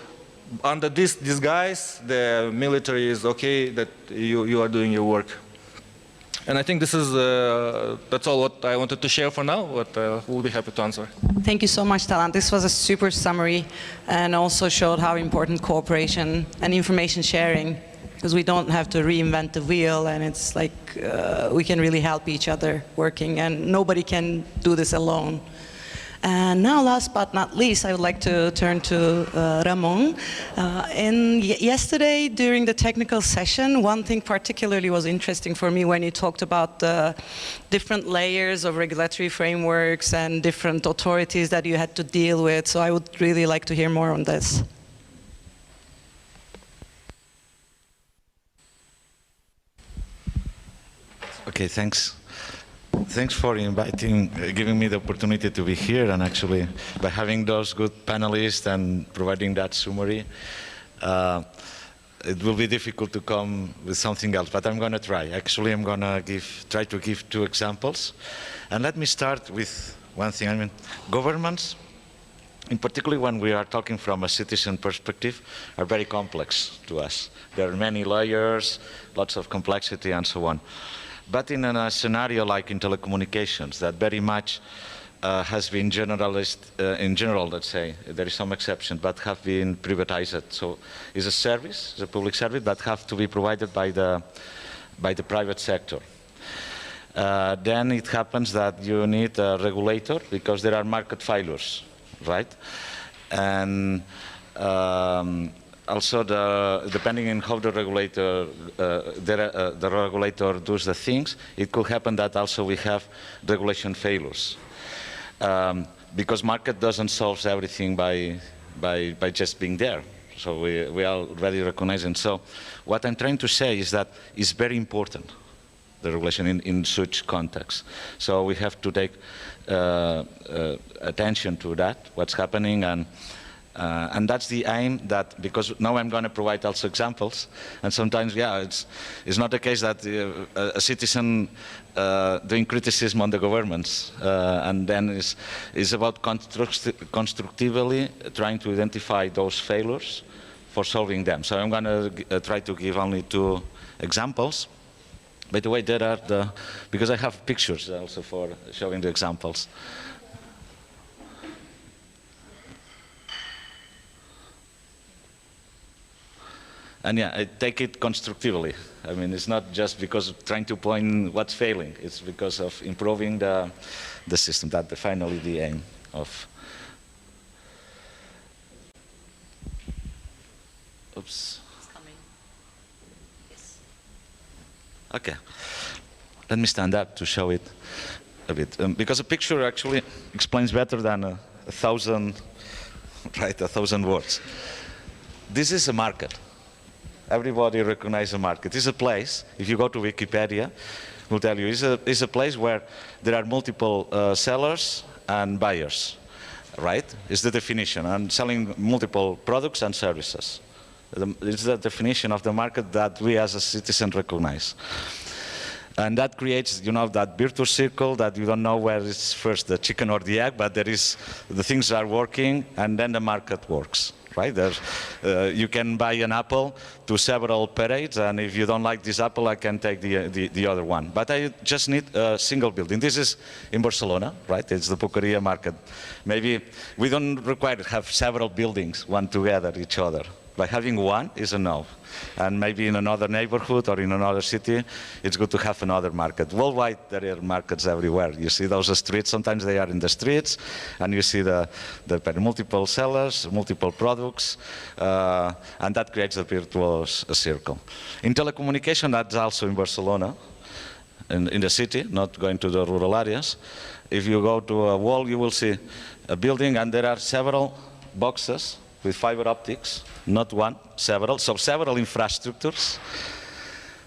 under this disguise, the military is okay that you are doing your work. And I think this is, that's all what I wanted to share for now, but we'll be happy to answer. Thank you so much, Talant. This was a super summary and also showed how important cooperation and information sharing, because we don't have to reinvent the wheel, and it's like we can really help each other working, and nobody can do this alone. And now, last but not least, I would like to turn to Ramon. Yesterday, during the technical session, one thing particularly was interesting for me when you talked about the different layers of regulatory frameworks and different authorities that you had to deal with. So I would really like to hear more on this. Okay, thanks. Thanks for giving me the opportunity to be here, and actually by having those good panelists and providing that summary, it will be difficult to come with something else, but I'm going to try. Actually, I'm going to try to give two examples. And let me start with one thing. I mean, governments, in particular when we are talking from a citizen perspective, are very complex to us. There are many layers, lots of complexity, and so on. But in a scenario like in telecommunications, that very much has been generalist, in general, let's say, there is some exception, but have been privatized. So it's a service, it's a public service, but have to be provided by the private sector. Then it happens that you need a regulator because there are market failures, right? And also, depending on how the regulator does the things, it could happen that also we have regulation failures. Because market doesn't solve everything by just being there. So we are already recognizing. So what I'm trying to say is that it's very important, the regulation in such context. So we have to take attention to that, what's happening, and And that's the aim, that because now I'm going to provide also examples, and sometimes, yeah, it's not the case that a citizen doing criticism on the governments, and then is about constructively trying to identify those failures for solving them. So I'm going to try to give only 2 examples. By the way, there are because I have pictures also for showing the examples. And yeah, I take it constructively. I mean, it's not just because of trying to point what's failing. It's because of improving the system. That's finally the aim of. Oops. It's coming. Yes. Okay. Let me stand up to show it a bit. Because a picture actually explains better than 1,000, right, 1,000 words. This is a market. Everybody recognizes a market. It's a place, if you go to Wikipedia, will tell you, it's a place where there are multiple sellers and buyers, right? It's the definition, and selling multiple products and services. It's the definition of the market that we as a citizen recognize. And that creates, you know, that virtuous circle that you don't know where is first the chicken or the egg, but there is, the things are working, and then the market works. Right? You can buy an apple to several parades, and if you don't like this apple, I can take the other one. But I just need a single building. This is in Barcelona, right? It's the Boqueria market. Maybe we don't require to have several buildings, one together, each other. By having one is enough. And maybe in another neighborhood or in another city, it's good to have another market. Worldwide, there are markets everywhere. You see those streets, sometimes they are in the streets, and you see the multiple sellers, multiple products, and that creates a virtuous circle. In telecommunication, that's also in Barcelona, in the city, not going to the rural areas. If you go to a wall, you will see a building, and there are several boxes with fiber optics, not one, several. So several infrastructures,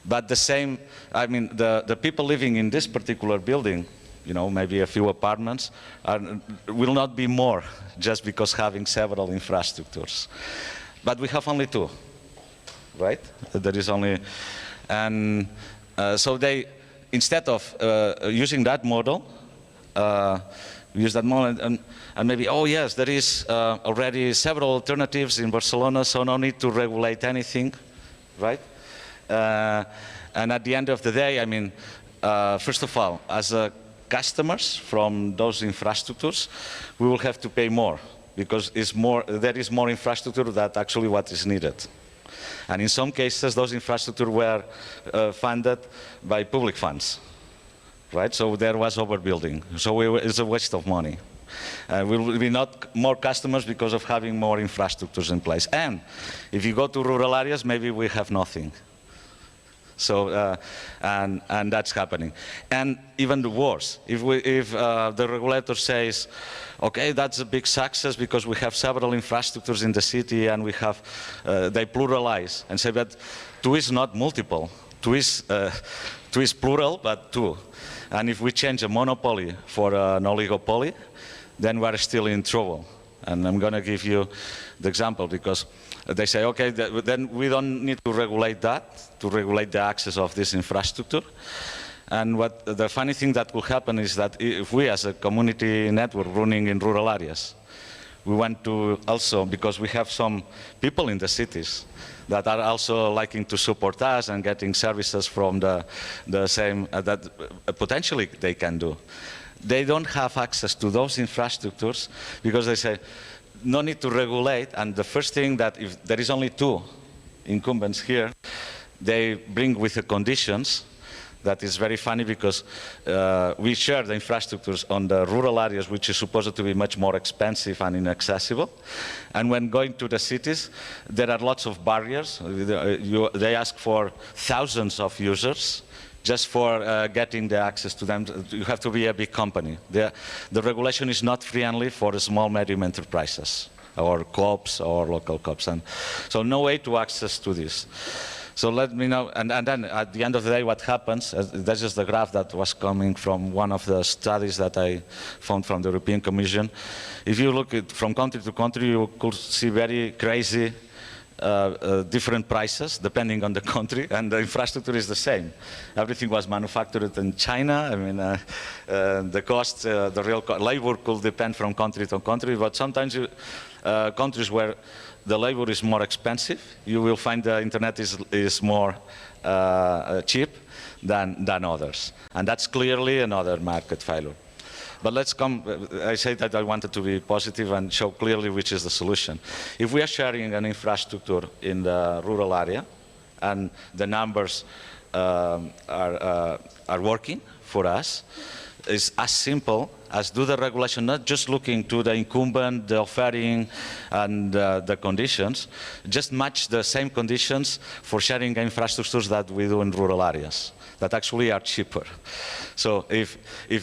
but the same, I mean, the people living in this particular building, you know, maybe a few apartments, will not be more just because having several infrastructures. But we have only 2, right? There is only, and so they, instead of using that model, use that model and maybe, oh yes, there is already several alternatives in Barcelona, so no need to regulate anything, right? And at the end of the day, I mean, first of all, as customers from those infrastructures, we will have to pay more because there is more infrastructure than actually what is needed. And in some cases, those infrastructure were funded by public funds. Right, so there was overbuilding. So it's a waste of money. We will be not more customers because of having more infrastructures in place. And if you go to rural areas, maybe we have nothing. So, and that's happening. And even the worse, if the regulator says, okay, that's a big success because we have several infrastructures in the city and we have, they pluralize and say, but 2 is not multiple. 2 is plural, but 2. And if we change a monopoly for an oligopoly, then we're still in trouble. And I'm going to give you the example because they say, okay, then we don't need to regulate that, to regulate the access of this infrastructure. And what the funny thing that will happen is that if we as a community network running in rural areas, we want to also, because we have some people in the cities that are also liking to support us and getting services from the same, that potentially they can do. They don't have access to those infrastructures because they say, no need to regulate, and the first thing that if there is only 2 incumbents here, they bring with the conditions. That is very funny because we share the infrastructures on the rural areas, which is supposed to be much more expensive and inaccessible. And when going to the cities, there are lots of barriers. They ask for thousands of users just for getting the access to them. You have to be a big company. The regulation is not friendly for small, medium enterprises or co-ops or local co-ops. And so no way to access to this. So let me know, and then at the end of the day, what happens, that's just the graph that was coming from one of the studies that I found from the European Commission. If you look at from country to country, you could see very crazy different prices depending on the country, and the infrastructure is the same. Everything was manufactured in China. I mean, the cost, the real labor could depend from country to country, but sometimes countries where the labor is more expensive, you will find the internet is more cheap than others. And that's clearly another market failure. But let's come, I say that I wanted to be positive and show clearly which is the solution. If we are sharing an infrastructure in the rural area and the numbers are working for us, it's as simple as do the regulation, not just looking to the incumbent, the offering, and the conditions, just match the same conditions for sharing infrastructures that we do in rural areas that actually are cheaper. So if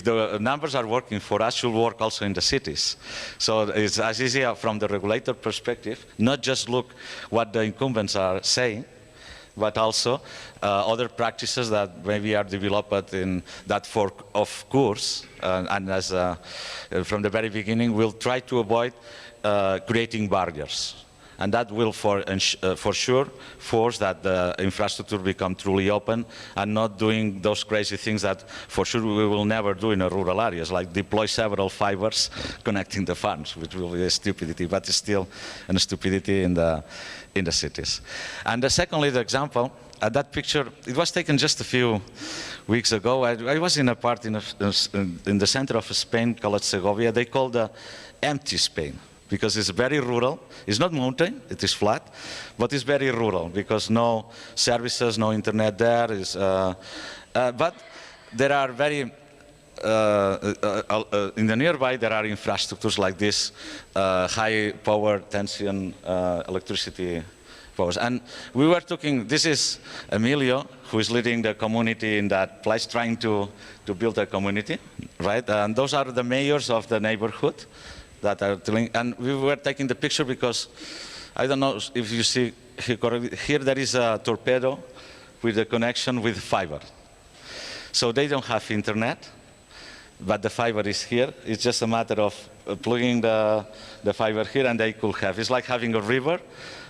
the numbers are working for us, should work also in the cities. So it's as easy from the regulator perspective, not just look what the incumbents are saying, but also other practices that maybe are developed in that fork of course, and as from the very beginning, we'll try to avoid creating barriers. And that will for sure force that the infrastructure become truly open and not doing those crazy things that for sure we will never do in the rural areas, like deploy several fibers connecting the farms, which will be a stupidity, but it's still a stupidity in the cities. And secondly, the example, that picture, it was taken just a few weeks ago. I was in a part in the center of Spain called Segovia. They call the empty Spain, because it's very rural. It's not mountain, it is flat, but it's very rural because no services, no internet there. But there are very, in the nearby there are infrastructures like this, high power tension electricity powers. And we were talking, this is Emilio, who is leading the community in that place, trying to build a community, right? And those are the mayors of the neighborhood that are telling, and we were taking the picture because, I don't know if you see here there is a torpedo with a connection with fiber. So they don't have internet, but the fiber is here. It's just a matter of plugging the fiber here and they could have. It's like having a river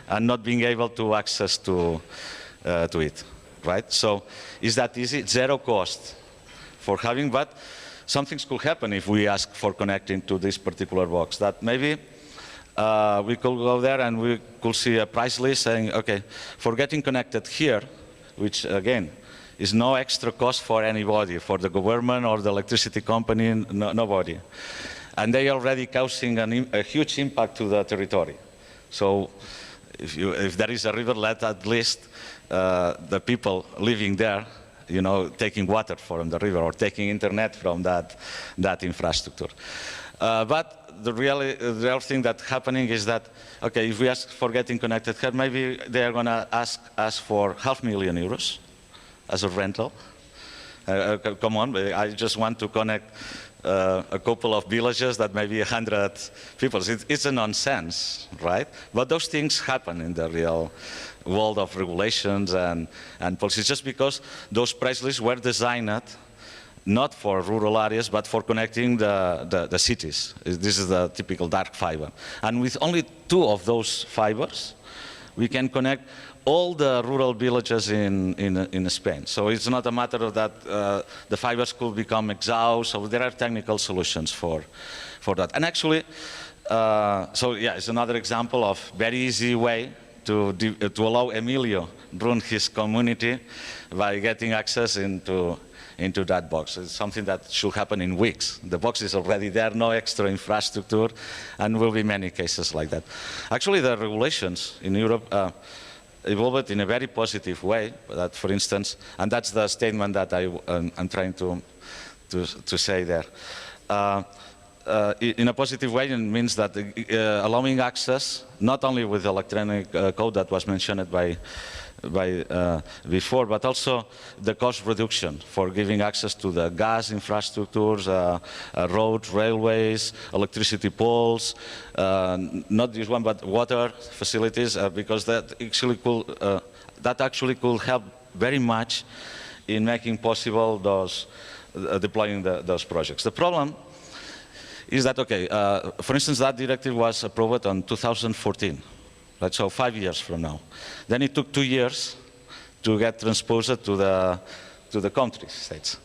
and not being able to access to it, right? So is that easy? Zero cost for having, but some things could happen if we ask for connecting to this particular box, that maybe we could go there and we could see a price list saying, okay, for getting connected here, which again, is no extra cost for anybody, for the government or the electricity company, nobody. And they are already causing a huge impact to the territory. So if there is a river, let at least the people living there, you know, taking water from the river or taking internet from that infrastructure. But the real thing that's happening is that, okay, if we ask for getting connected here, maybe they are going to ask us for €500,000 as a rental. Come on, I just want to connect a couple of villages that maybe 100 people. It's a nonsense, right? But those things happen in the real world of regulations and policies, just because those price lists were designed not for rural areas, but for connecting the cities. This is the typical dark fiber. And with only 2 of those fibers, we can connect all the rural villages in Spain. So it's not a matter of that the fibers could become exhaust, so there are technical solutions for that. And actually, so yeah, it's another example of very easy way to allow Emilio run his community by getting access into that box. It's something that should happen in weeks. The box is already there, no extra infrastructure, and will be many cases like that. Actually, the regulations in Europe evolved in a very positive way. That, for instance, and that's the statement that I'm trying to say there. In a positive way, it means that allowing access, not only with electronic code that was mentioned by before, but also the cost reduction for giving access to the gas infrastructures, roads, railways, electricity poles, not this one, but water facilities, because that actually could help very much in making possible those deploying those projects. The problem is that, okay, for instance, that directive was approved in 2014. Right, so 5 years from now. Then it took 2 years to get transposed to the country states.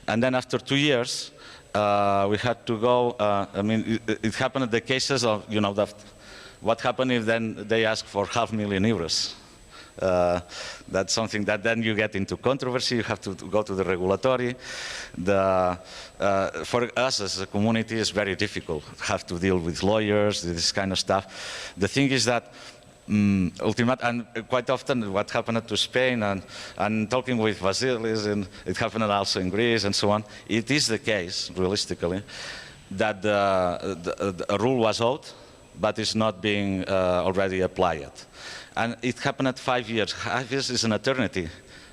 And then after 2 years, we had to go, I mean, it happened in the cases of, you know, what happened if then they ask for €500,000. That's something that then you get into controversy. You have to go to the regulatory. For us as a community, it's very difficult. Have to deal with lawyers, this kind of stuff. The thing is that and quite often what happened to Spain and talking with Vasilis, and it happened also in Greece and so on, it is the case, realistically, that a rule was out, but it's not being already applied. And it happened at 5 years. 5 years is an eternity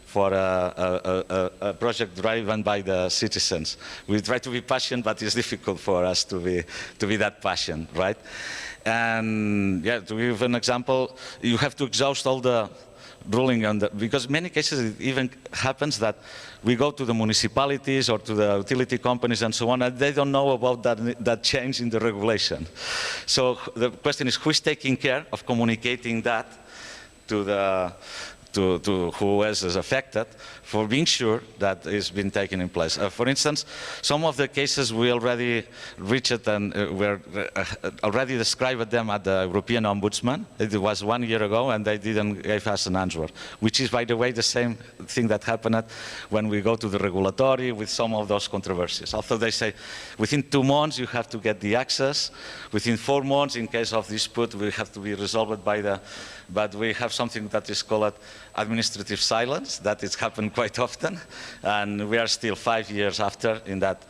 for a project driven by the citizens. We try to be passionate, but it's difficult for us to be that passionate, right? And yeah, to give an example, you have to exhaust all the ruling on because in many cases it even happens that we go to the municipalities or to the utility companies and so on, and they don't know about that change in the regulation. So the question is, who is taking care of communicating that to who else is affected, for being sure that it's been taken in place. For instance, some of the cases we already reached and were already described them at the European Ombudsman. It was 1 year ago, and they didn't give us an answer, which is, by the way, the same thing that happened when we go to the regulatory with some of those controversies. Also, they say within 2 months you have to get the access. Within 4 months, in case of dispute, we have to be resolved by the. But we have something that is called administrative silence. That is happened quite often, and we are still 5 years after in that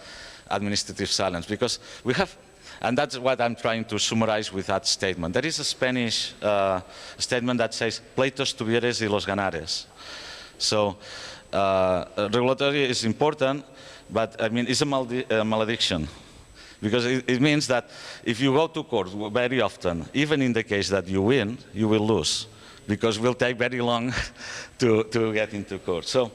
administrative silence, because we have, and that's what I'm trying to summarize with that statement. There is a Spanish statement that says, pleitos tuvieres y los ganares. So regulatory is important, but I mean, it's a malediction. Because it means that if you go to court very often, even in the case that you win, you will lose. Because it will take very long to get into court. So,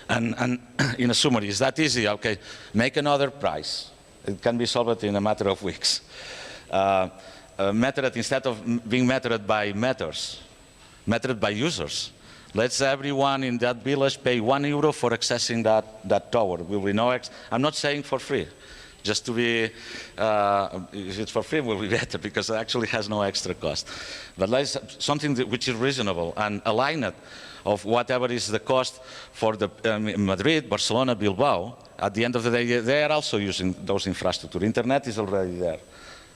and in a summary, is that easy? Okay, make another price. It can be solved in a matter of weeks. Metered, instead of being metered by meters, metered by users. Let's everyone in that village pay €1 for accessing that tower. Will we know? I'm not saying for free. Just to be, if it's for free, will be better, because it actually has no extra cost. But let's something which is reasonable and aligned of whatever is the cost for the Madrid, Barcelona, Bilbao. At the end of the day, they are also using those infrastructure. Internet is already there.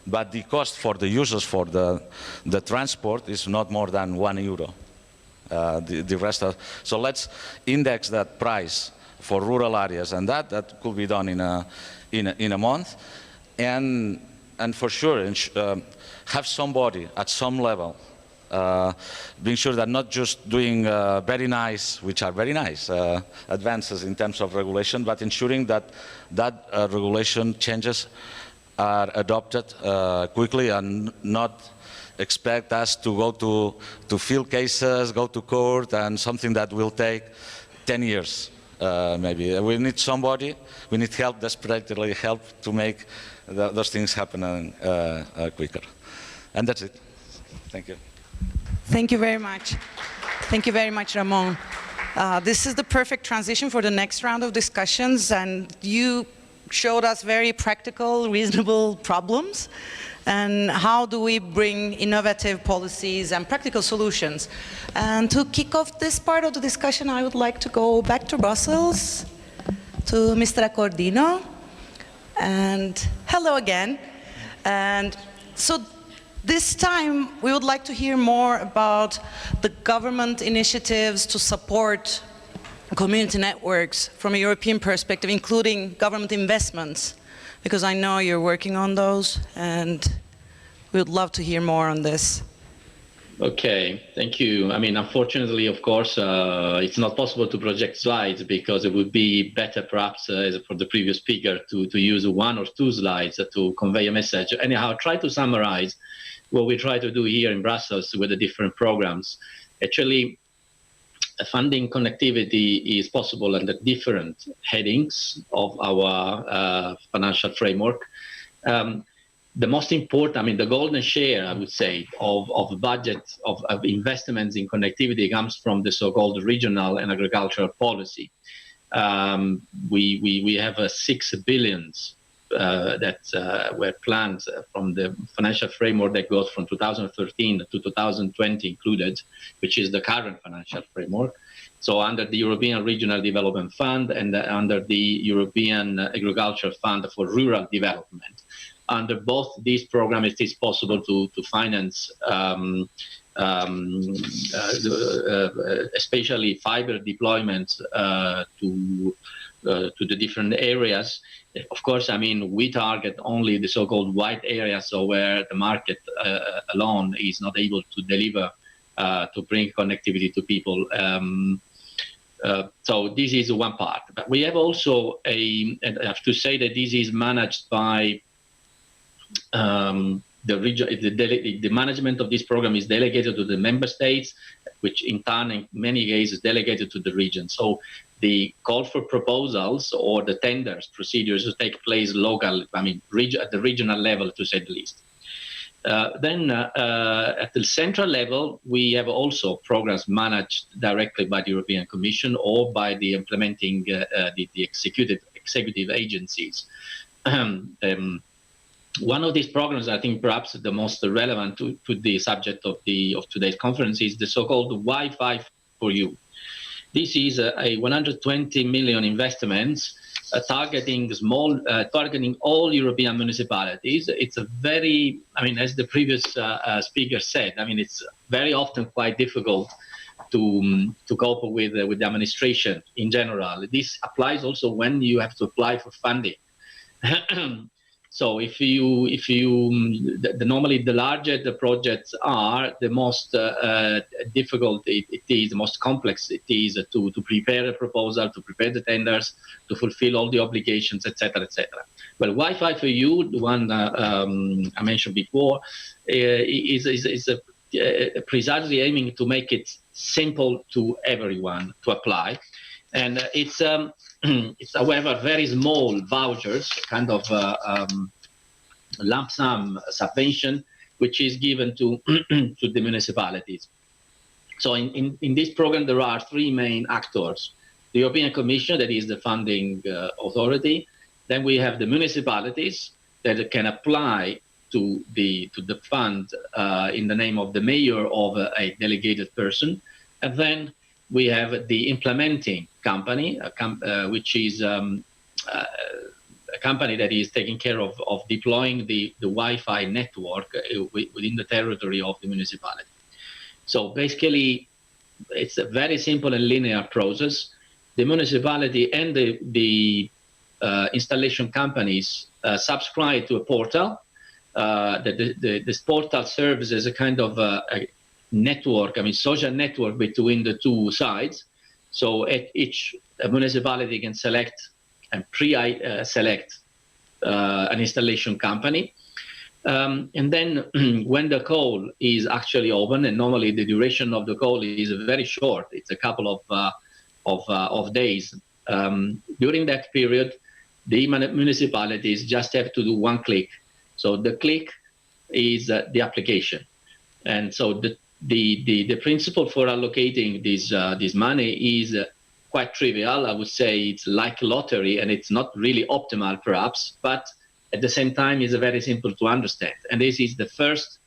But the cost for the users for the transport is not more than €1. The rest of, so let's index that price for rural areas, and that could be done in a month, and for sure have somebody at some level being sure that not just doing very nice, which are very nice advances in terms of regulation, but ensuring that regulation changes are adopted quickly and not expect us to go to field cases, go to court, and something that will take 10 years. Maybe we need somebody, we need help, desperately help, to make those things happen quicker. And that's it. Thank you. Thank you very much. Thank you very much, Ramon. This is the perfect transition for the next round of discussions, and you showed us very practical, reasonable problems. And how do we bring innovative policies and practical solutions? And to kick off this part of the discussion, I would like to go back to Brussels, to Mr. Accordino. And hello again. And so this time, we would like to hear more about the government initiatives to support community networks from a European perspective, including government investments, because I know you're working on those, and we would love to hear more on this. Okay, thank you. I mean, unfortunately, of course, it's not possible to project slides because it would be better, perhaps, as for the previous speaker, to use 1 or 2 slides to convey a message. Anyhow, I'll try to summarize what we try to do here in Brussels with the different programs. Actually, funding connectivity is possible under different headings of our financial framework. The most important, I mean, the golden share, I would say, of budget of investments in connectivity comes from the so-called regional and agricultural policy. We have 6 billion that were planned from the financial framework that goes from 2013 to 2020 included, which is the current financial framework. So under the European Regional Development Fund and under the European Agricultural Fund for Rural Development. Under both these programs, it is possible to finance especially fiber deployment to the different areas. Of course, I mean, we target only the so-called white areas, so where the market alone is not able to deliver to bring connectivity to people. So this is one part. But we have also and I have to say that this is managed by the region. The management of this program is delegated to the member states, which in turn, in many cases, delegated to the region. So the call for proposals or the tenders procedures take place local, I mean, at the regional level, to say the least. Then at the central level, we have also programs managed directly by the European Commission or by the implementing the executive agencies. One of these programs, I think perhaps the most relevant to the subject of today's conference, is the so-called Wi-Fi for You. This is a 120 million investments targeting all European municipalities. It's a very, I mean, as the previous speaker said, I mean, it's very often quite difficult to cope with the administration in general. This applies also when you have to apply for funding. So normally the larger the projects are, the most difficult it is, the most complex it is to prepare a proposal, to prepare the tenders, to fulfill all the obligations, etc., etc. Well, Wi-Fi for You, the one I mentioned before, is precisely aiming to make it simple to everyone to apply, and it's however very small vouchers, kind of lump sum subvention, which is given to to the municipalities. So in this program, there are 3 main actors: the European Commission, that is the funding authority. Then we have the municipalities that can apply to the fund in the name of the mayor of a delegated person, and then we have the implementing company, which is a company that is taking care of deploying the Wi-Fi network within the territory of the municipality. So basically, it's a very simple and linear process. The municipality and the installation companies subscribe to a portal. This portal serves as a kind of a network, I mean, social network between the 2 sides. So at each municipality can select and pre-select an installation company. And then when the call is actually open, and normally the duration of the call is very short, it's a couple of days. During that period, the municipalities just have to do 1 click. So the click is the application. And so the principle for allocating this money is quite trivial. I would say it's like lottery, and it's not really optimal, perhaps, but at the same time, it's very simple to understand. And this is the first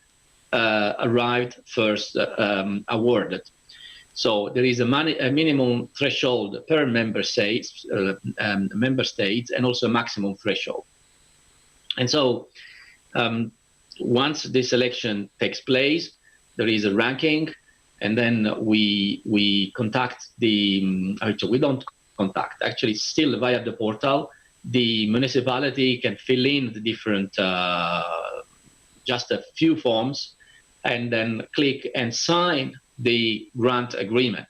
arrived, first awarded. So there is a minimum threshold per member states, and also a maximum threshold. And so once this selection takes place, there is a ranking, and then we contact we don't contact, actually still via the portal, the municipality can fill in the different, just a few forms, and then click and sign the grant agreement,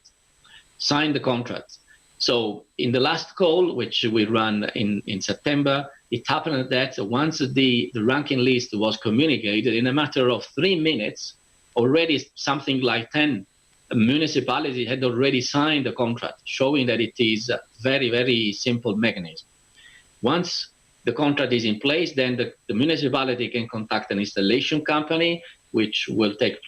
sign the contract. So in the last call, which we ran in September, it happened that once the ranking list was communicated, in a matter of 3 minutes, already something like 10 municipalities had already signed the contract, showing that it is a very, very simple mechanism. Once the contract is in place, then the municipality can contact an installation company, which will take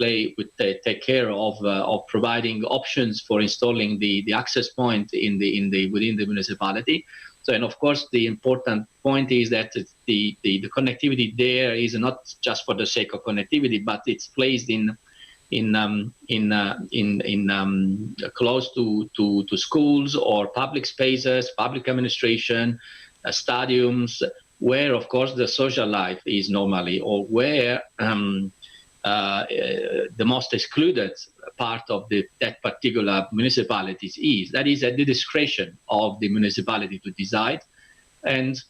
care of providing options for installing the access point within the municipality. So, and of course, the important point is that the connectivity there is not just for the sake of connectivity, but it's placed close to schools or public spaces, public administration, stadiums, where of course the social life is normally, or where the most excluded part of that particular municipalities is. That is at the discretion of the municipality to decide. And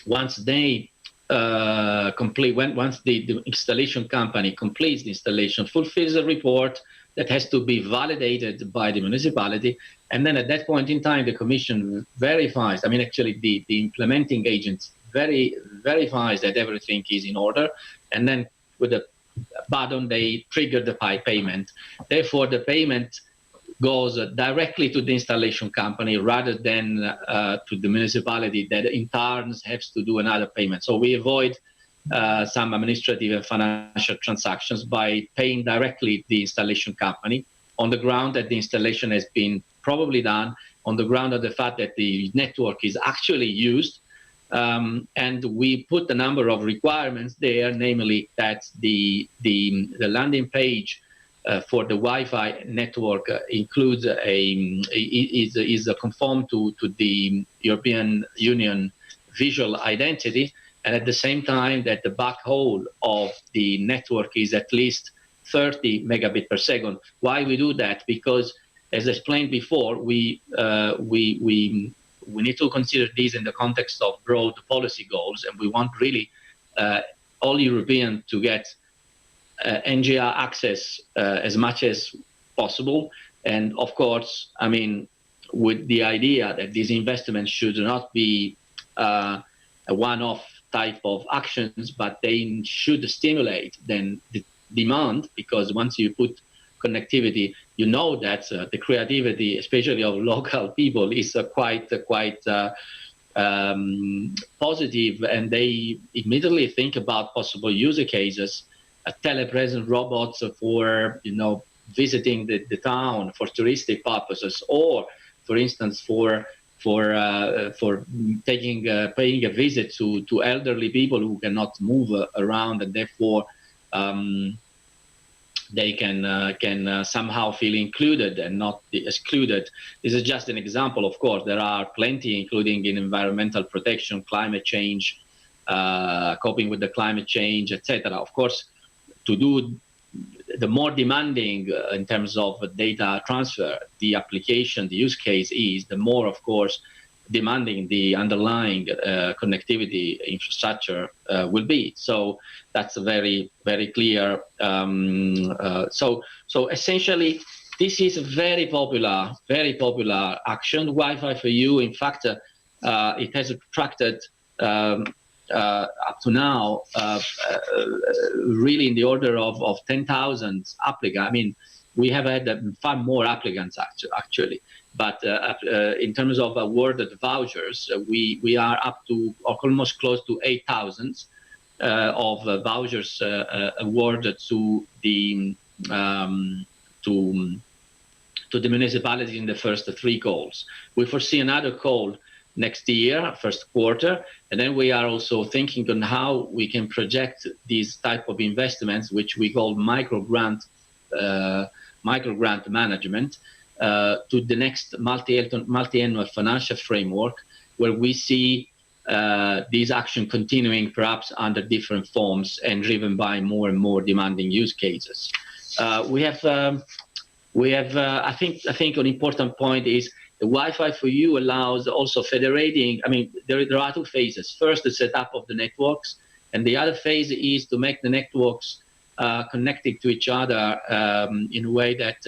once they once the installation company completes the installation, fulfills a report that has to be validated by the municipality, and then at that point in time, the Commission verifies, I mean, actually the implementing agent verifies that everything is in order, and then with a button, they trigger the payment. Therefore, the payment goes directly to the installation company rather than to the municipality that in turn has to do another payment. So we avoid some administrative and financial transactions by paying directly the installation company on the ground that the installation has been probably done, on the ground of the fact that the network is actually used. And we put a number of requirements there, namely that the landing page for the Wi-Fi network includes is conformed to the European Union visual identity, and at the same time that the backhaul of the network is at least 30 megabit per second. Why we do that? Because, as explained before, we need to consider this in the context of broad policy goals, and we want really all Europeans to get NGR access as much as possible. And of course, I mean, with the idea that these investments should not be a one-off type of actions, but they should stimulate then the demand, because once you put connectivity, you know that the creativity, especially of local people, is quite positive, and they immediately think about possible user cases, telepresence robots for visiting the town for touristic purposes, or for instance for paying a visit to elderly people who cannot move around, and therefore they can somehow feel included and not excluded. This is just an example. Of course, there are plenty, including in environmental protection, climate change, coping with the climate change, etc. Of course, to do the more demanding in terms of data transfer, the application, the use case is, the more, of course, demanding the underlying connectivity infrastructure will be. So that's very, very clear. So essentially, this is a very popular action. Wi-Fi for You, in fact, it has attracted up to now really in the order of 10,000 applicants. I mean, we have had far more applicants actually, but in terms of awarded vouchers, we are up to almost close to 8,000 of vouchers awarded to the municipalities in the first 3 calls. We foresee another call next year, first quarter, and then we are also thinking on how we can project these type of investments, which we call micro grant management, to the next multi-annual financial framework, where we see these actions continuing perhaps under different forms and driven by more and more demanding use cases. We have I think an important point is the Wi-Fi for You allows also federating. I mean, there are 2 phases. First, the setup of the networks, and the other phase is to make the networks connected to each other in a way that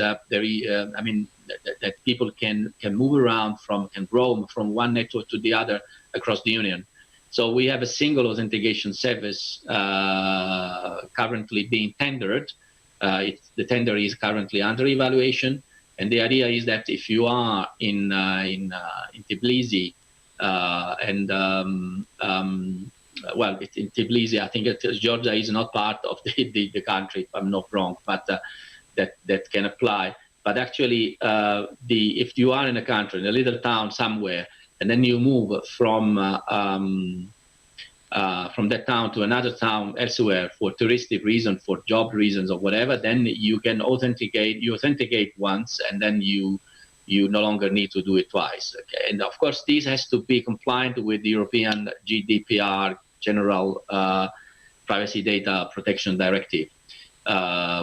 that people can move around can roam from one network to the other across the union. So we have a single authentication service currently being tendered. The tender is currently under evaluation, and the idea is that if you are in Tbilisi well, in Tbilisi, I think Georgia is not part of the country, if I'm not wrong, but that can apply. But actually, if you are in a country, in a little town somewhere, and then you move from that town to another town elsewhere for touristic reasons, for job reasons, or whatever, then you can authenticate. You authenticate once, and then you no longer need to do it twice. Okay? And of course, this has to be compliant with the European GDPR, General Privacy Data Protection Directive,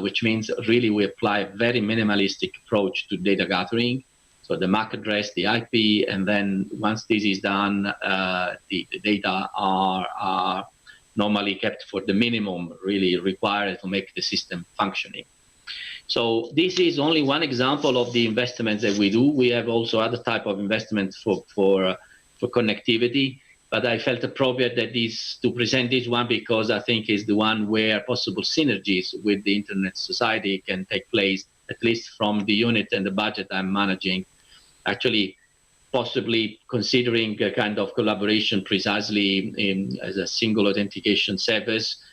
which means really we apply a very minimalistic approach to data gathering. So the MAC address, the IP, and then once this is done, the data are normally kept for the minimum really required to make the system functioning. So this is only one example of the investments that we do. We have also other type of investments for connectivity, but I felt appropriate that to present this one because I think is the one where possible synergies with the Internet Society can take place, at least from the unit and the budget I'm managing. Actually, possibly considering a kind of collaboration precisely as a single authentication service,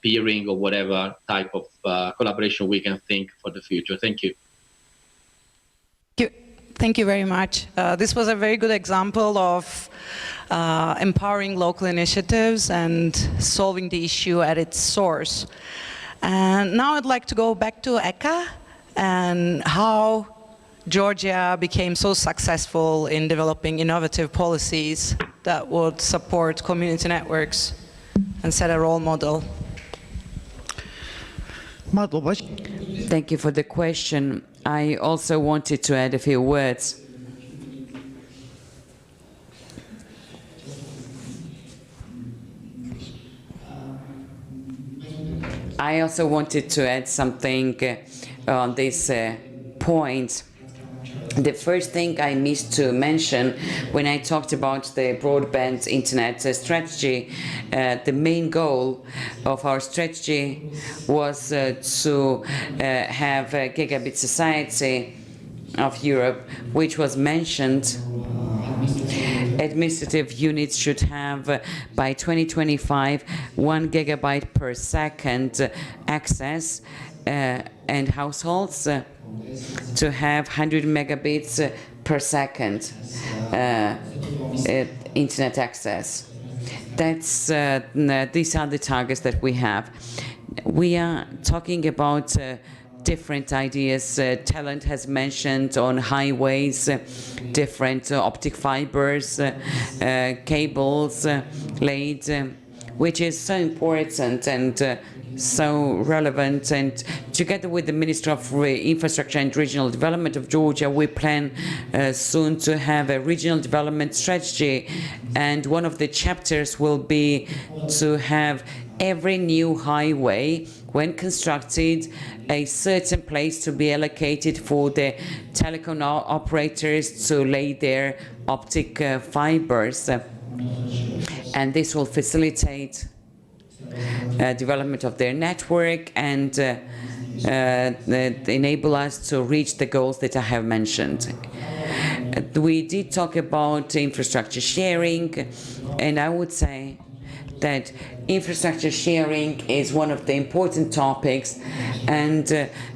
peering or whatever type of collaboration we can think for the future. Thank you. Thank you very much. This was a very good example of empowering local initiatives and solving the issue at its source. And now I'd like to go back to Eka and how Georgia became so successful in developing innovative policies that would support community networks and set a role model. Thank you for the question. I also wanted to add a few words. I also wanted to add something on this point. The first thing I missed to mention when I talked about the broadband internet strategy, the main goal of our strategy was to have a gigabit society of Europe, which was mentioned. Administrative units should have, by 2025, 1 gigabyte per second access, and households to have 100 megabits per second internet access. These are the targets that we have. We are talking about different ideas. Talent has mentioned on highways, different optic fibers, cables laid, which is so important and so relevant. And together with the Minister of Infrastructure and Regional Development of Georgia, we plan soon to have a regional development strategy, and one of the chapters will be to have every new highway, when constructed, a certain place to be allocated for the telecom operators to lay their optic fibers, and this will facilitate development of their network and enable us to reach the goals that I have mentioned. We did talk about infrastructure sharing, and I would say that infrastructure sharing is one of the important topics, and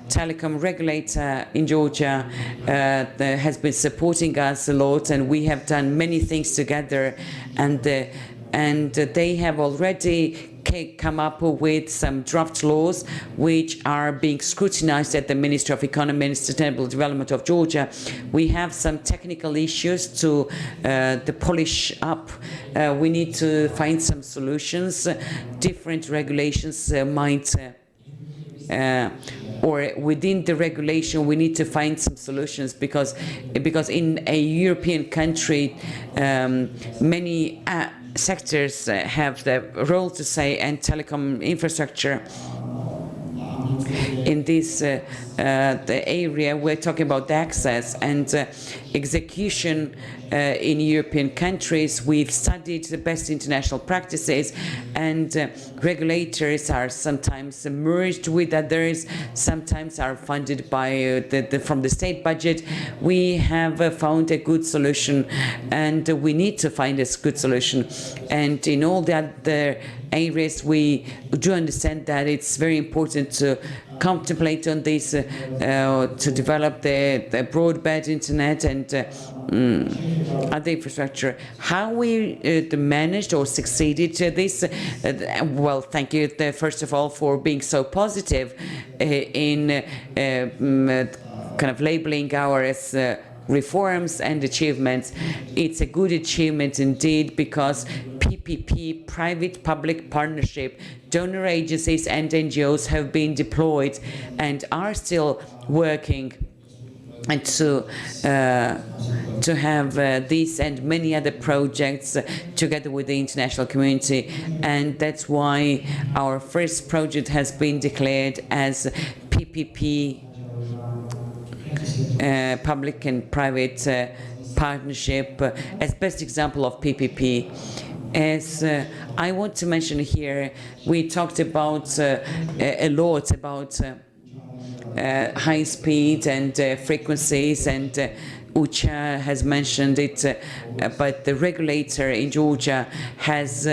telecom regulator in Georgia has been supporting us a lot, and we have done many things together, and they have already come up with some draft laws which are being scrutinized at the Ministry of Economy and Sustainable Development of Georgia. We have some technical issues to polish up. We need to find some solutions. Different regulations might or within the regulation we need to find some solutions, because in a European country many sectors have the role to say, and telecom infrastructure in this the area. We're talking about access and execution in European countries. We've studied the best international practices, and regulators are sometimes merged with others, sometimes are funded by from the state budget. We have found a good solution, and we need to find a good solution. And in all the other areas, we do understand that it's very important to contemplate on this, to develop the broadband internet and other infrastructure. How we managed or succeeded to this? Well, thank you first of all for being so positive in kind of labeling ours reforms and achievements. It's a good achievement indeed, because PPP, private-public partnership, donor agencies and NGOs have been deployed and are still working, and to have this and many other projects together with the international community. And that's why our first project has been declared as PPP, public and private partnership, as best example of PPP. As I want to mention here, we talked about a lot about high speed and frequencies, and Ucha has mentioned it, but the regulator in Georgia has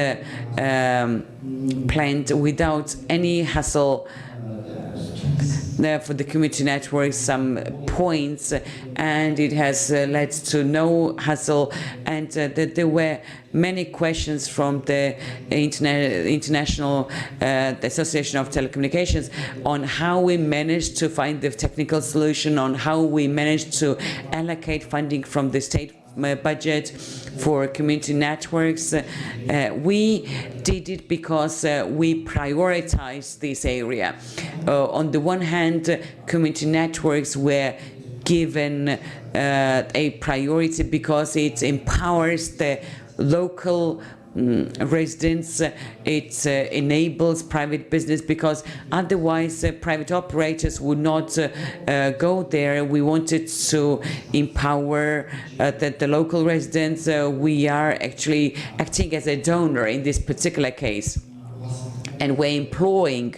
planned without any hassle for the community network some points, and it has led to no hassle, and there were many questions from the International Association of Telecommunications on how we managed to find the technical solution, on how we managed to allocate funding from the state budget for community networks. We did it because we prioritized this area. On the one hand, community networks were given a priority because it empowers the local residents, it enables private business, because otherwise private operators would not go there. We wanted to empower the local residents. We are actually acting as a donor in this particular case. And we're employing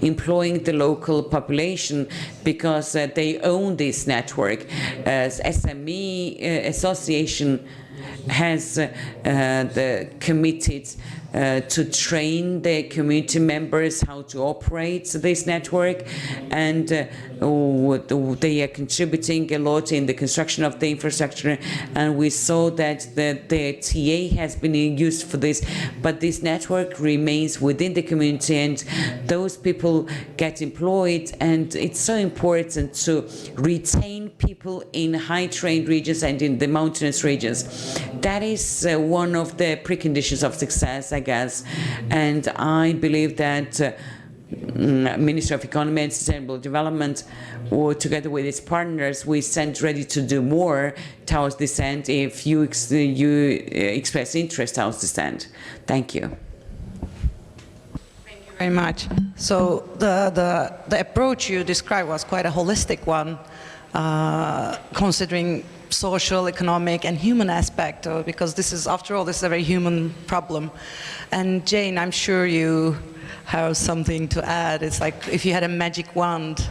the local population because they own this network. As SME association has committed to train the community members how to operate this network, and they are contributing a lot in the construction of the infrastructure, and we saw that the TA has been used for this, but this network remains within the community and those people get employed, and it's so important to retain people in high-trained regions and in the mountainous regions. That is one of the preconditions of success, I guess, and I believe that Ministry of Economy and Sustainable Development, or together with its partners, we stand ready to do more towards this end if you express interest towards this end. Thank you. Thank you very much. So the approach you described was quite a holistic one, considering social, economic, and human aspect, because this is, after all, this is a very human problem. And Jane, I'm sure you have something to add. It's like if you had a magic wand.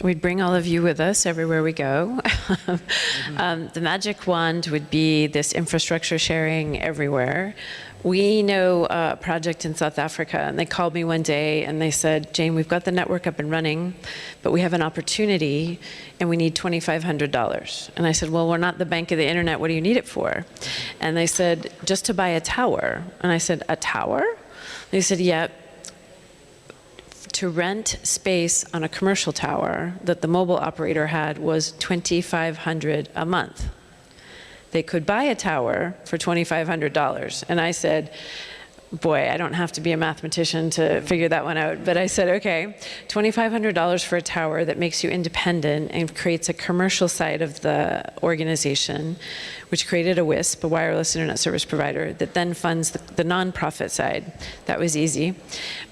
We'd bring all of you with us everywhere we go. The magic wand would be this infrastructure sharing everywhere. We know a project in South Africa, and they called me one day and they said, Jane, we've got the network up and running, but we have an opportunity and we need $2,500. And I said, well, we're not the bank of the internet, what do you need it for? And they said, just to buy a tower. And I said, a tower? They said, yeah, to rent space on a commercial tower that the mobile operator had was $2,500 a month. They could buy a tower for $2,500. And I said, boy, I don't have to be a mathematician to figure that one out, but I said, okay, $2,500 for a tower that makes you independent and creates a commercial side of the organization, which created a WISP, a wireless internet service provider, that then funds the nonprofit side. That was easy.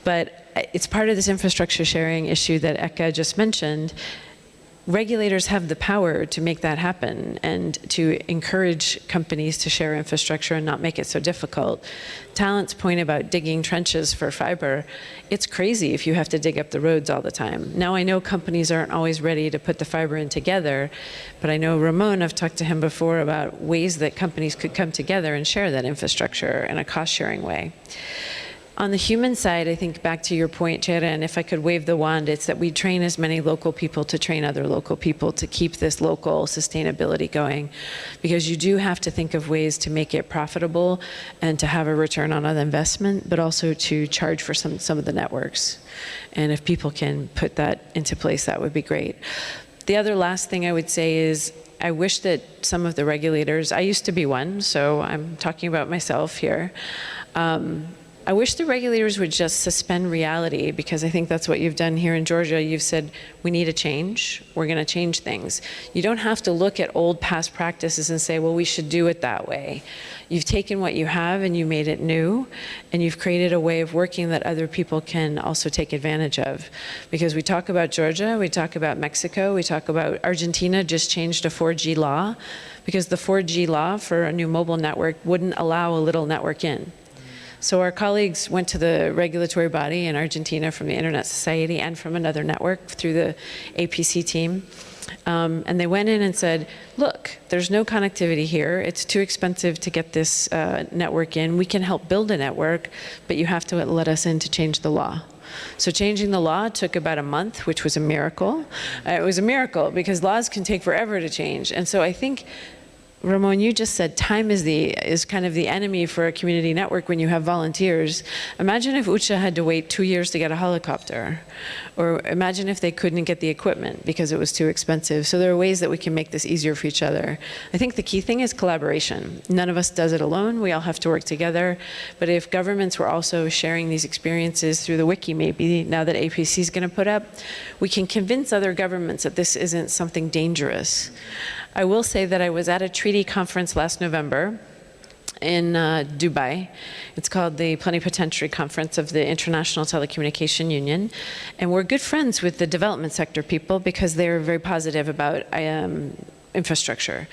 But it's part of this infrastructure sharing issue that Eka just mentioned. Regulators have the power to make that happen and to encourage companies to share infrastructure and not make it so difficult. Talent's point about digging trenches for fiber, it's crazy if you have to dig up the roads all the time. Now I know companies aren't always ready to put the fiber in together, but I know Ramon, I've talked to him before about ways that companies could come together and share that infrastructure in a cost-sharing way. On the human side, I think back to your point, Ceren, if I could wave the wand, it's that we train as many local people to train other local people to keep this local sustainability going. Because you do have to think of ways to make it profitable and to have a return on that investment, but also to charge for some of the networks. And if people can put that into place, that would be great. The other last thing I would say is, I wish that some of the regulators, I used to be one, so I'm talking about myself here. I wish the regulators would just suspend reality, because I think that's what you've done here in Georgia. You've said, we need a change, we're gonna change things. You don't have to look at old past practices and say, well, we should do it that way. You've taken what you have and you made it new, and you've created a way of working that other people can also take advantage of. Because we talk about Georgia, we talk about Mexico, we talk about Argentina just changed a 4G law, because the 4G law for a new mobile network wouldn't allow a little network in. So our colleagues went to the regulatory body in Argentina from the Internet Society and from another network through the APC team. And they went in and said, look, there's no connectivity here. It's too expensive to get this network in. We can help build a network, but you have to let us in to change the law. So changing the law took about a month, which was a miracle. It was a miracle because laws can take forever to change. And so I think, Ramon, you just said time is kind of the enemy for a community network when you have volunteers. Imagine if UCHA had to wait 2 years to get a helicopter. Or imagine if they couldn't get the equipment because it was too expensive. So there are ways that we can make this easier for each other. I think the key thing is collaboration. None of us does it alone. We all have to work together. But if governments were also sharing these experiences through the wiki, maybe now that APC is going to put up, we can convince other governments that this isn't something dangerous. I will say that I was at a treaty conference last November in Dubai. It's called the Plenipotentiary Conference of the International Telecommunication Union. And we're good friends with the development sector people because they're very positive about infrastructure.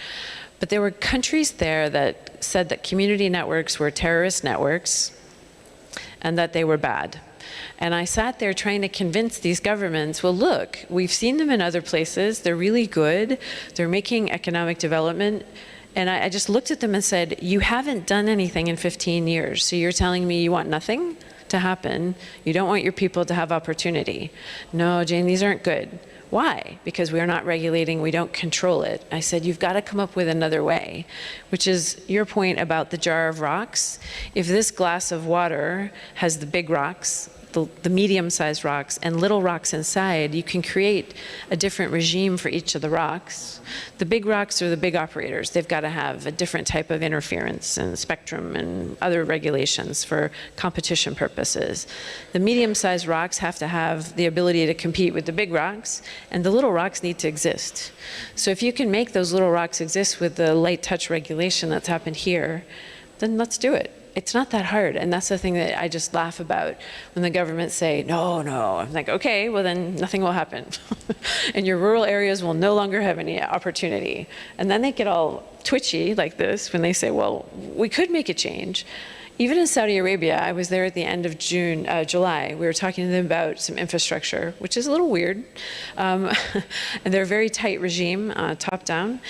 But there were countries there that said that community networks were terrorist networks and that they were bad. And I sat there trying to convince these governments, well, look, we've seen them in other places. They're really good. They're making economic development. And I just looked at them and said, you haven't done anything in 15 years. So you're telling me you want nothing to happen. You don't want your people to have opportunity. No, Jane, these aren't good. Why? Because we are not regulating, we don't control it. I said, you've got to come up with another way, which is your point about the jar of rocks. If this glass of water has the big rocks, the medium-sized rocks and little rocks inside, you can create a different regime for each of the rocks. The big rocks are the big operators. They've got to have a different type of interference and spectrum and other regulations for competition purposes. The medium-sized rocks have to have the ability to compete with the big rocks, and the little rocks need to exist. So if you can make those little rocks exist with the light touch regulation that's happened here, then let's do it. It's not that hard, and that's the thing that I just laugh about when the governments say, no, no. I'm like, okay, well then nothing will happen. And your rural areas will no longer have any opportunity. And then they get all twitchy like this when they say, well, we could make a change. Even in Saudi Arabia, I was there at the end of July. We were talking to them about some infrastructure, which is a little weird. And they're a very tight regime, top down.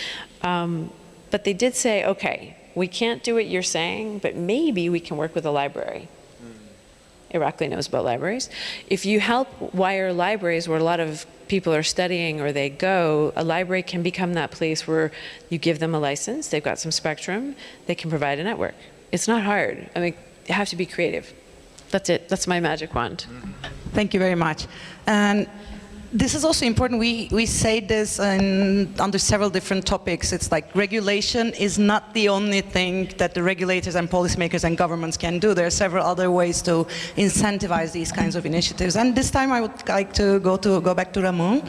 But they did say, okay, we can't do what you're saying, but maybe we can work with a library. Irakli knows about libraries. If you help wire libraries where a lot of people are studying or they go, a library can become that place where you give them a license, they've got some spectrum, they can provide a network. It's not hard. I mean, you have to be creative. That's it. That's my magic wand. Thank you very much. And this is also important. We say this under several different topics. It's like regulation is not the only thing that the regulators and policymakers and governments can do. There are several other ways to incentivize these kinds of initiatives. And this time I would like to go back to Ramon,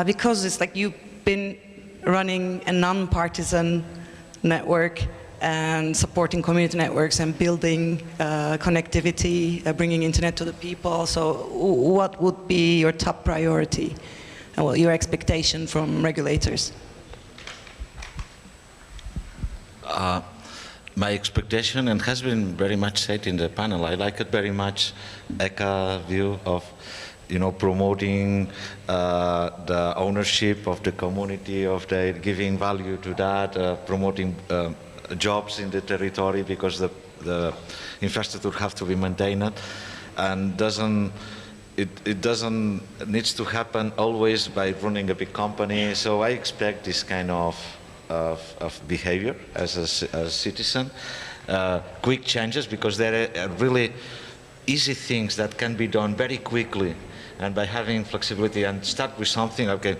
because it's like you've been running a non-partisan network and supporting community networks and building connectivity, bringing internet to the people. So what would be your top priority and what your expectation from regulators? My expectation, and has been very much said in the panel, I like it very much, ECA view of promoting the ownership of the community, of the giving value to that, promoting jobs in the territory, because the infrastructure have to be maintained, and it doesn't needs to happen always by running a big company. So I expect this kind of behavior as a citizen, quick changes, because there are really easy things that can be done very quickly, and by having flexibility and start with something. Okay,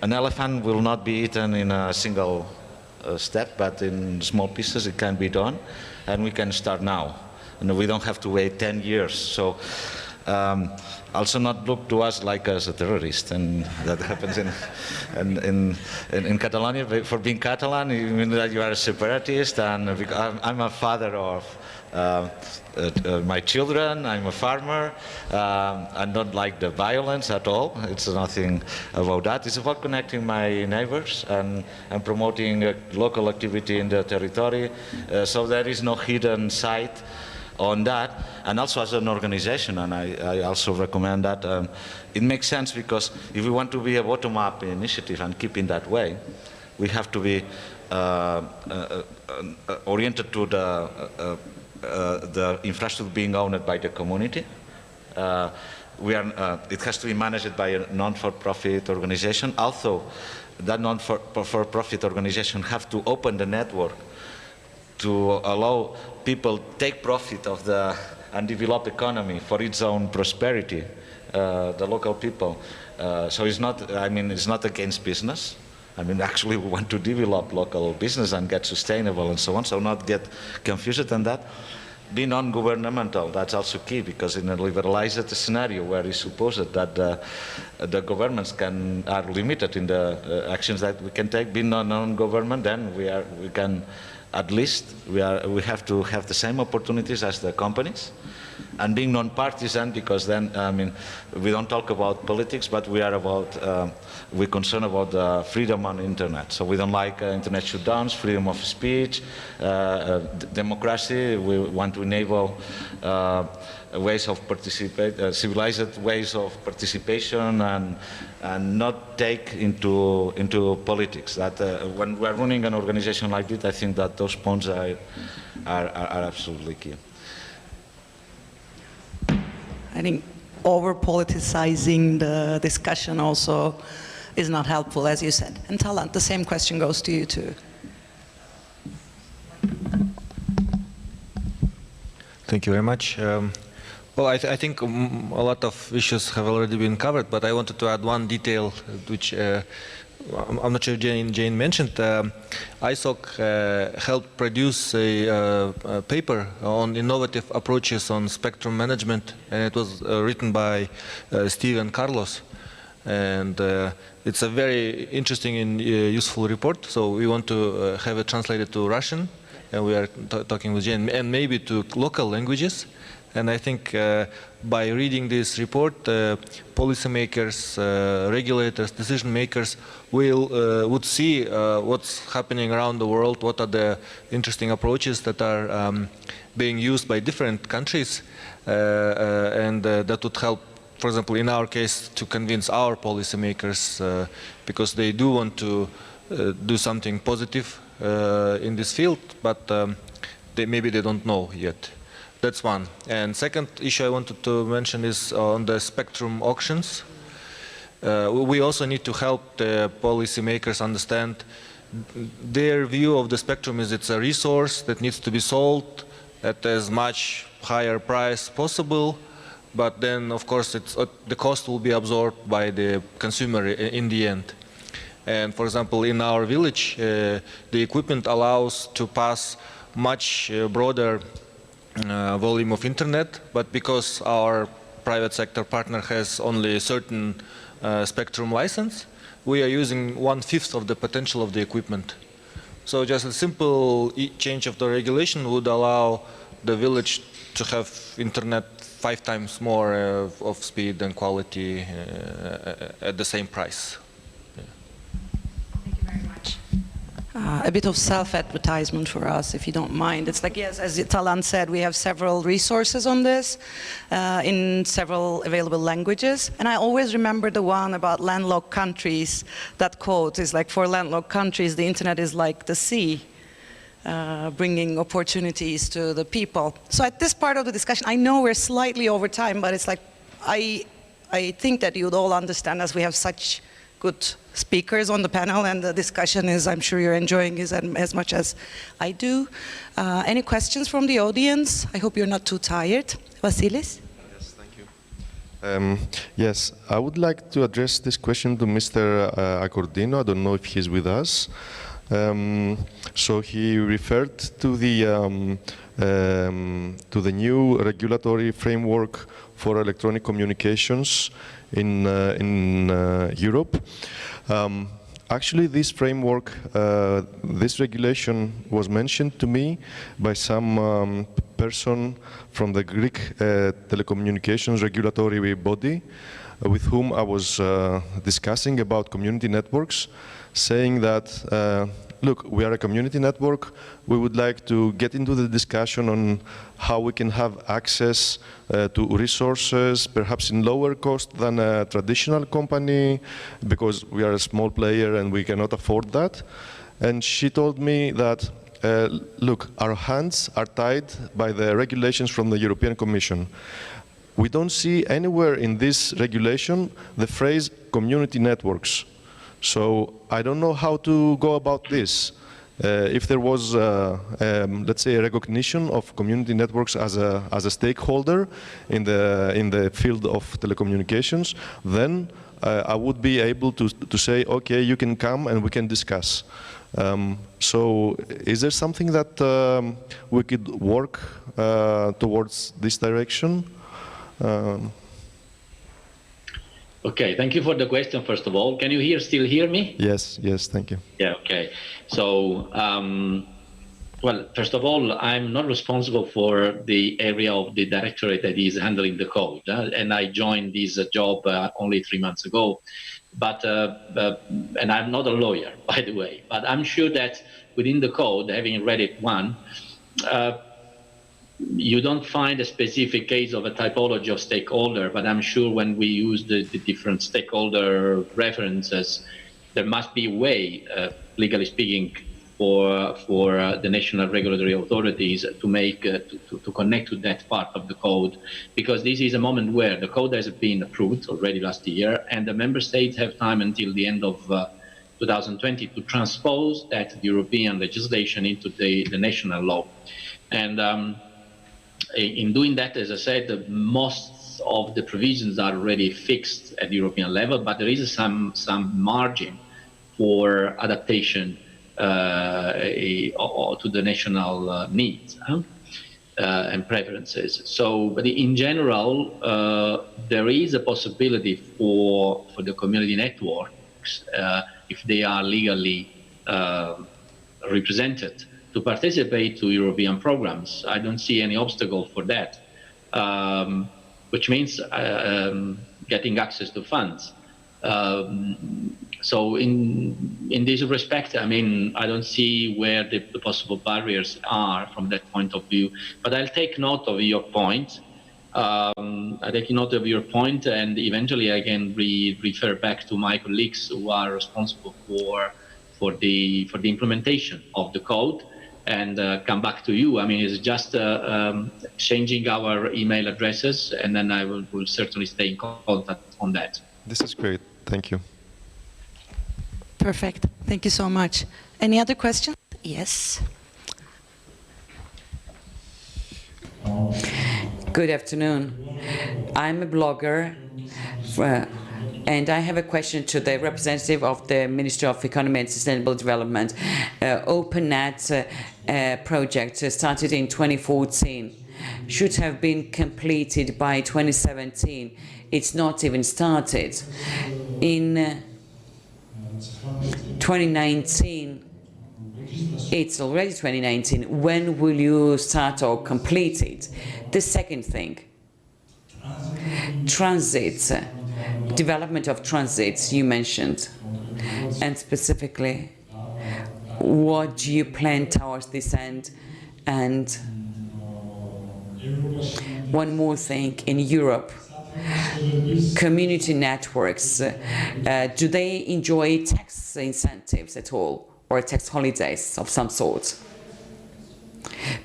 an elephant will not be eaten in a single step, but in small pieces it can be done, and we can start now, and we don't have to wait 10 years. So also not look to us like as a terrorist, and that happens in Catalonia. For being Catalan, you mean that you are a separatist, and I'm a father of my children, I'm a farmer, I don't like the violence at all. It's nothing about that. It's about connecting my neighbors and promoting local activity in the territory, so there is no hidden side on that. And also as an organization, and I also recommend that, it makes sense, because if we want to be a bottom-up initiative and keep in that way, we have to be oriented to the infrastructure being owned by the community. It has to be managed by a non-for-profit organization. Also, that non-for-profit organization have to open the network to allow people take profit of and develop economy for its own prosperity, the local people. So it's not, it's not against business. Actually we want to develop local business and get sustainable and so on, so not get confused on that. Be non-governmental, that's also key, because in a liberalized scenario where it's supposed that the governments are limited in the actions that we can take, being non-government, then we can, at least we have to have the same opportunities as the companies, and being non-partisan, because then we don't talk about politics, but we're concerned about the freedom on the internet. So we don't like internet shutdowns, freedom of speech, democracy. We want to enable ways of civilized ways of participation, and not take into politics. That when we're running an organization like this, I think that those points are absolutely key. I think over-politicizing the discussion also is not helpful, as you said. And Talant, the same question goes to you too. Thank you very much. Well, I think a lot of issues have already been covered, but I wanted to add one detail which I'm not sure Jane mentioned. ISOC helped produce a paper on innovative approaches on spectrum management, and it was written by Steve and Carlos. And it's a very interesting and useful report, so we want to have it translated to Russian, and we are talking with Jane, and maybe to local languages. And I think by reading this report, policymakers, regulators, decision makers would see what's happening around the world, what are the interesting approaches that are being used by different countries, and that would help, for example, in our case, to convince our policymakers, because they do want to do something positive in this field, but maybe they don't know yet. That's one. And second issue I wanted to mention is on the spectrum auctions. We also need to help the policymakers understand their view of the spectrum is it's a resource that needs to be sold at as much higher price possible, but then of course the cost will be absorbed by the consumer in the end. And for example, in our village, the equipment allows to pass much broader volume of internet, but because our private sector partner has only a certain spectrum license, we are using 1/5 of the potential of the equipment. So just a simple change of the regulation would allow the village to have internet 5 times more of speed and quality at the same price. Thank you very much. A bit of self-advertisement for us, if you don't mind. It's like, yes, as Talan said, we have several resources on this in several available languages. And I always remember the one about landlocked countries. That quote is like, for landlocked countries, the internet is like the sea, bringing opportunities to the people. So at this part of the discussion, I know we're slightly over time, but it's like, I think that you'd all understand, as we have such good speakers on the panel, and the discussion is, I'm sure you're enjoying it as much as I do. Any questions from the audience? I hope you're not too tired. Vasilis? Yes, thank you. Yes, I would like to address this question to Mr. Accordino. I don't know if he's with us. So he referred to the new regulatory framework for electronic communications in Europe. Actually, this framework, this regulation was mentioned to me by some person from the Greek telecommunications regulatory body with whom I was discussing about community networks, saying that, look, we are a community network. We would like to get into the discussion on how we can have access to resources, perhaps in lower cost than a traditional company, because we are a small player and we cannot afford that. And she told me that, look, our hands are tied by the regulations from the European Commission. We don't see anywhere in this regulation the phrase community networks. So I don't know how to go about this. If there was, let's say, a recognition of community networks as a stakeholder in the field of telecommunications, then I would be able to say, okay, you can come and we can discuss. So is there something that we could work towards this direction? Okay, thank you for the question, first of all. Can you still hear me? Yes, thank you. Yeah, okay. So, well, first of all, I'm not responsible for the area of the directorate that is handling the code. And I joined this job only 3 months ago. But, and I'm not a lawyer, by the way, but I'm sure that within the code, having read it you don't find a specific case of a typology of stakeholder, but I'm sure when we use the different stakeholder references, there must be a way, legally speaking, for the national regulatory authorities to make to connect to that part of the code, because this is a moment where the code has been approved already last year, and the member states have time until the end of 2020 to transpose that European legislation into the national law. And in doing that, as I said, most of the provisions are already fixed at the European level, but there is some margin for adaptation to the national needs and preferences. So, but in general, there is a possibility for the community networks, if they are legally represented, to participate to European programs. I don't see any obstacle for that, which means getting access to funds. So in this respect, I mean, I don't see where the possible barriers are from that point of view. But I'll take note of your point. I take note of your point, and eventually I can refer back to my colleagues who are responsible for the implementation of the code, and come back to you. I mean, it's just changing our email addresses, and then I will certainly stay in contact on that. This is great. Thank you. Perfect. Thank you so much. Any other questions? Yes. Good afternoon. I'm a blogger, and I have a question to the representative of the Ministry of Economy and Sustainable Development. OpenNet project started in 2014, should have been completed by 2017. It's not even started. In 2019, it's already 2019. When will you start or complete it? The second thing, transit, development of transits you mentioned, and specifically, what do you plan towards this end? And one more thing, in Europe, community networks, do they enjoy tax incentives at all, or tax holidays of some sort?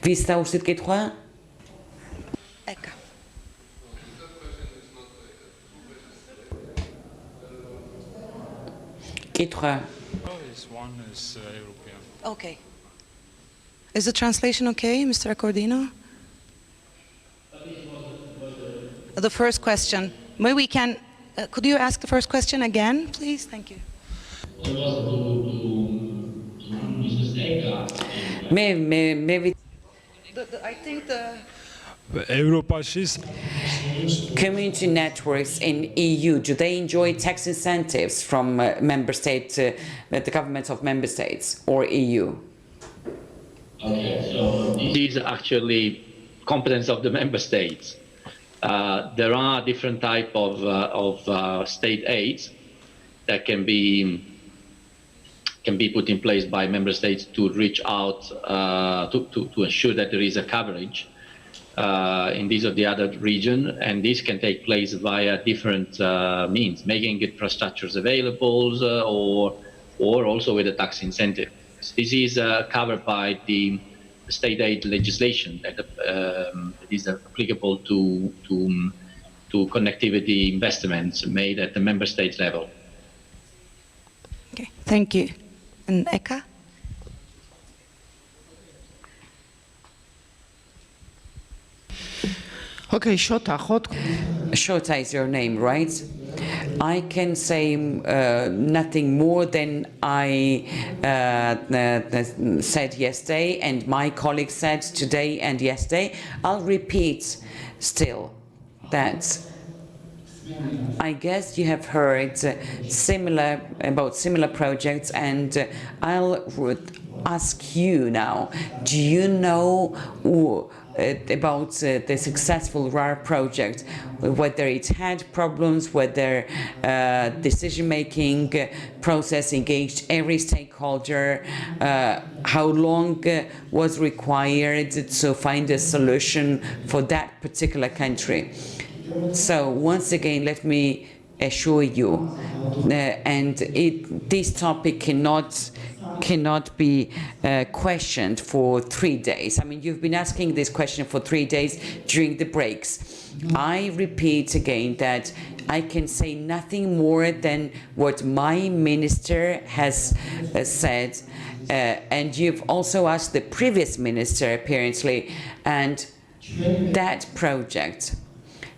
Vista usted Eka. One is European. Okay. Is the translation okay, Mr. Accordino? The first question. Maybe we can. Could you ask the first question again, please? Thank you. Maybe. I think the. Community networks in EU, do they enjoy tax incentives from member states, the governments of member states or EU? Okay, so these are actually competence of the member states. There are different type of state aids that can be put in place by member states to reach out to ensure that there is a coverage in this or the other region, and this can take place via different means, making infrastructures available or also with a tax incentive. This is covered by the state aid legislation that is applicable to connectivity investments made at the member state level. Okay, thank you. And Eka? Okay, Shota. Shota is your name, right? I can say nothing more than I said yesterday and my colleague said today and yesterday. I'll repeat still that I guess you have heard about similar projects, and I'll ask you now, do you know about the successful RAR project, whether it had problems, whether decision-making process engaged every stakeholder, how long was required to find a solution for that particular country? So once again, let me assure you, this topic cannot be questioned for 3 days. I mean, you've been asking this question for 3 days during the breaks. I repeat again that I can say nothing more than what my minister has said, and you've also asked the previous minister apparently, and that project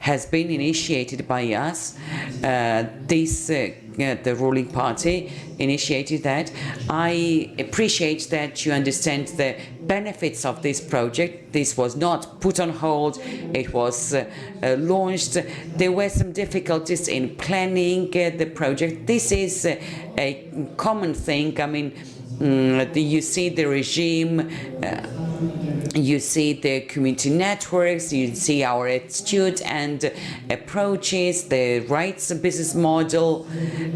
has been initiated by us. The ruling party initiated that. I appreciate that you understand the benefits of this project. This was not put on hold, it was launched. There were some difficulties in planning the project. This is a common thing. I mean, you see the regime, you see the community networks, you see our attitude and approaches, the rights business model,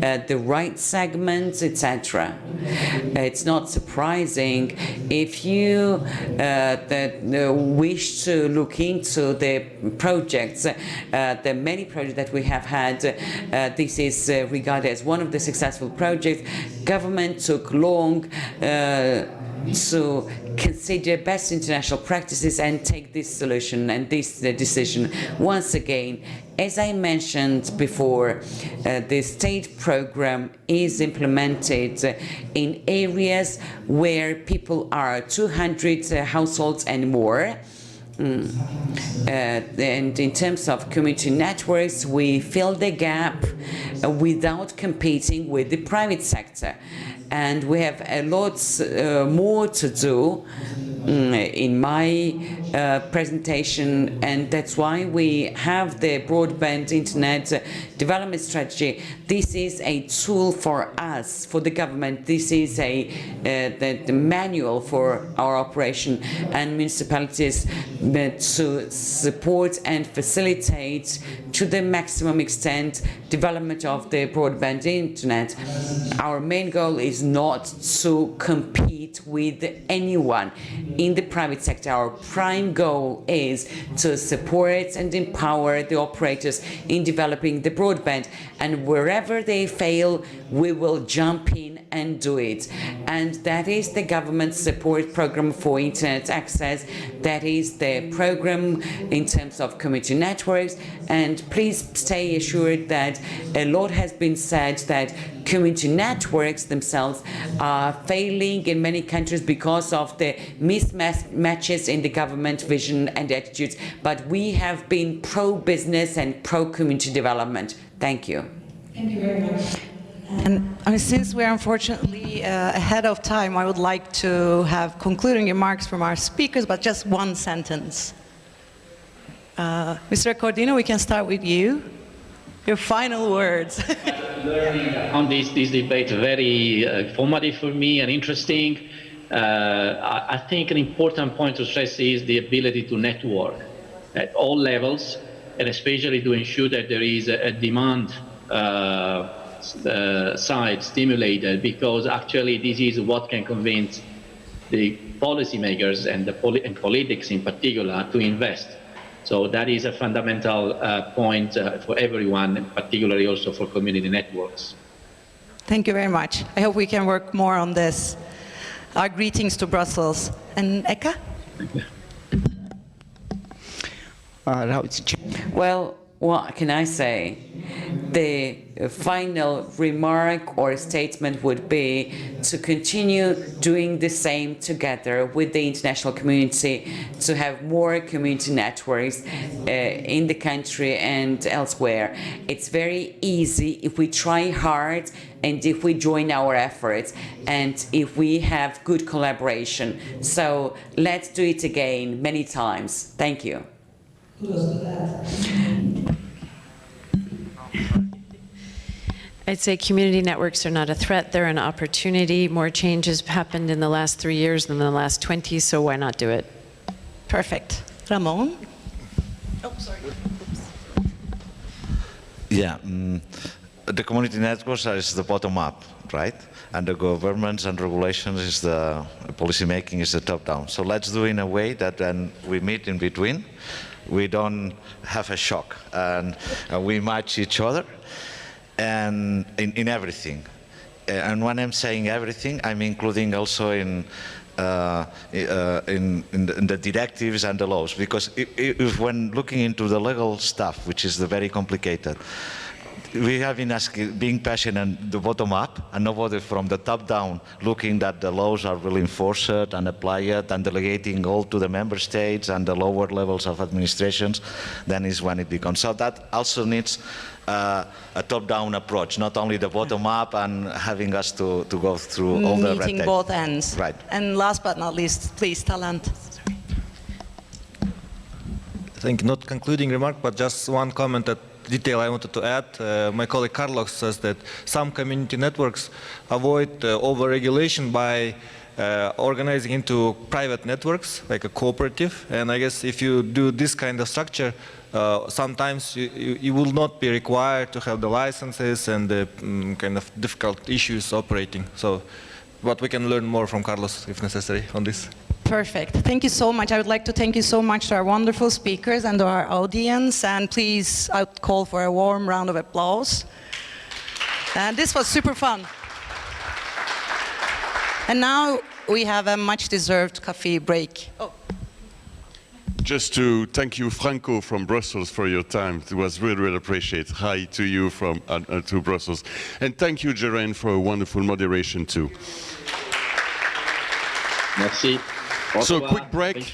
the right segments, etc. It's not surprising if you wish to look into the projects, the many projects that we have had. This is regarded as one of the successful projects. Government took long to consider best international practices and take this solution and this decision. Once again, as I mentioned before, the state program is implemented in areas where people are 200 households and more. And in terms of community networks, we fill the gap without competing with the private sector. And we have a lot more to do in my presentation, and that's why we have the broadband internet development strategy. This is a tool for us, for the government. This is the manual for our operation, and municipalities to support and facilitate to the maximum extent development of the broadband internet. Our main goal is not to compete with anyone in the private sector. Our prime goal is to support and empower the operators in developing the broadband, and wherever they fail, we will jump in and do it. And that is the government support program for internet access. That is the program in terms of community networks. And please stay assured that a lot has been said that community networks themselves are failing in many countries because of the mismatches in the government vision and attitudes. But we have been pro-business and pro-community development. Thank you. Thank you very much. And since we're unfortunately ahead of time, I would like to have concluding remarks from our speakers, but just one sentence. Mr. Accordino, we can start with you. Your final words. Learning on this debate, very informative for me and interesting. I think an important point to stress is the ability to network at all levels, and especially to ensure that there is a demand side stimulated, because actually this is what can convince the policymakers and politics in particular to invest. So that is a fundamental point for everyone, particularly also for community networks. Thank you very much. I hope we can work more on this. Our greetings to Brussels. And Eka? Well, what can I say? The final remark or statement would be to continue doing the same together with the international community, to have more community networks in the country and elsewhere. It's very easy if we try hard and if we join our efforts and if we have good collaboration. So let's do it again many times. Thank you. I'd say community networks are not a threat, they're an opportunity. More change has happened in the last 3 years than the last 20, so why not do it? Perfect. Ramon? Oh, sorry. Yeah, the community networks is the bottom up, right? And the governments and regulations is the policy making is the top down. So let's do in a way that when we meet in between, we don't have a shock and we match each other. And in everything, and when I'm saying everything, I'm including also in the directives and the laws, because if when looking into the legal stuff, which is the very complicated, we have been asking, being passionate the bottom up, and nobody from the top down looking that the laws are really enforced and applied and delegating all to the member states and the lower levels of administrations, then is when it becomes. So that also needs a top-down approach, not only the bottom-up and having us to go through all the red tape. Meeting both ends. Right. And last but not least, please, Talant. I think not concluding remark, but just one comment, that detail I wanted to add. My colleague Carlos says that some community networks avoid over-regulation by organizing into private networks, like a cooperative. And I guess if you do this kind of structure, sometimes you will not be required to have the licenses and the kind of difficult issues operating. So, but we can learn more from Carlos if necessary on this. Perfect. Thank you so much. I would like to thank you so much to our wonderful speakers and to our audience. And please, I would call for a warm round of applause. And this was super fun. And now we have a much-deserved coffee break. Oh. Just to thank you, Franco, from Brussels, for your time. It was really, really appreciated. Hi to you from to Brussels. And thank you, Ceren, for a wonderful moderation, too. Merci. So, quick break.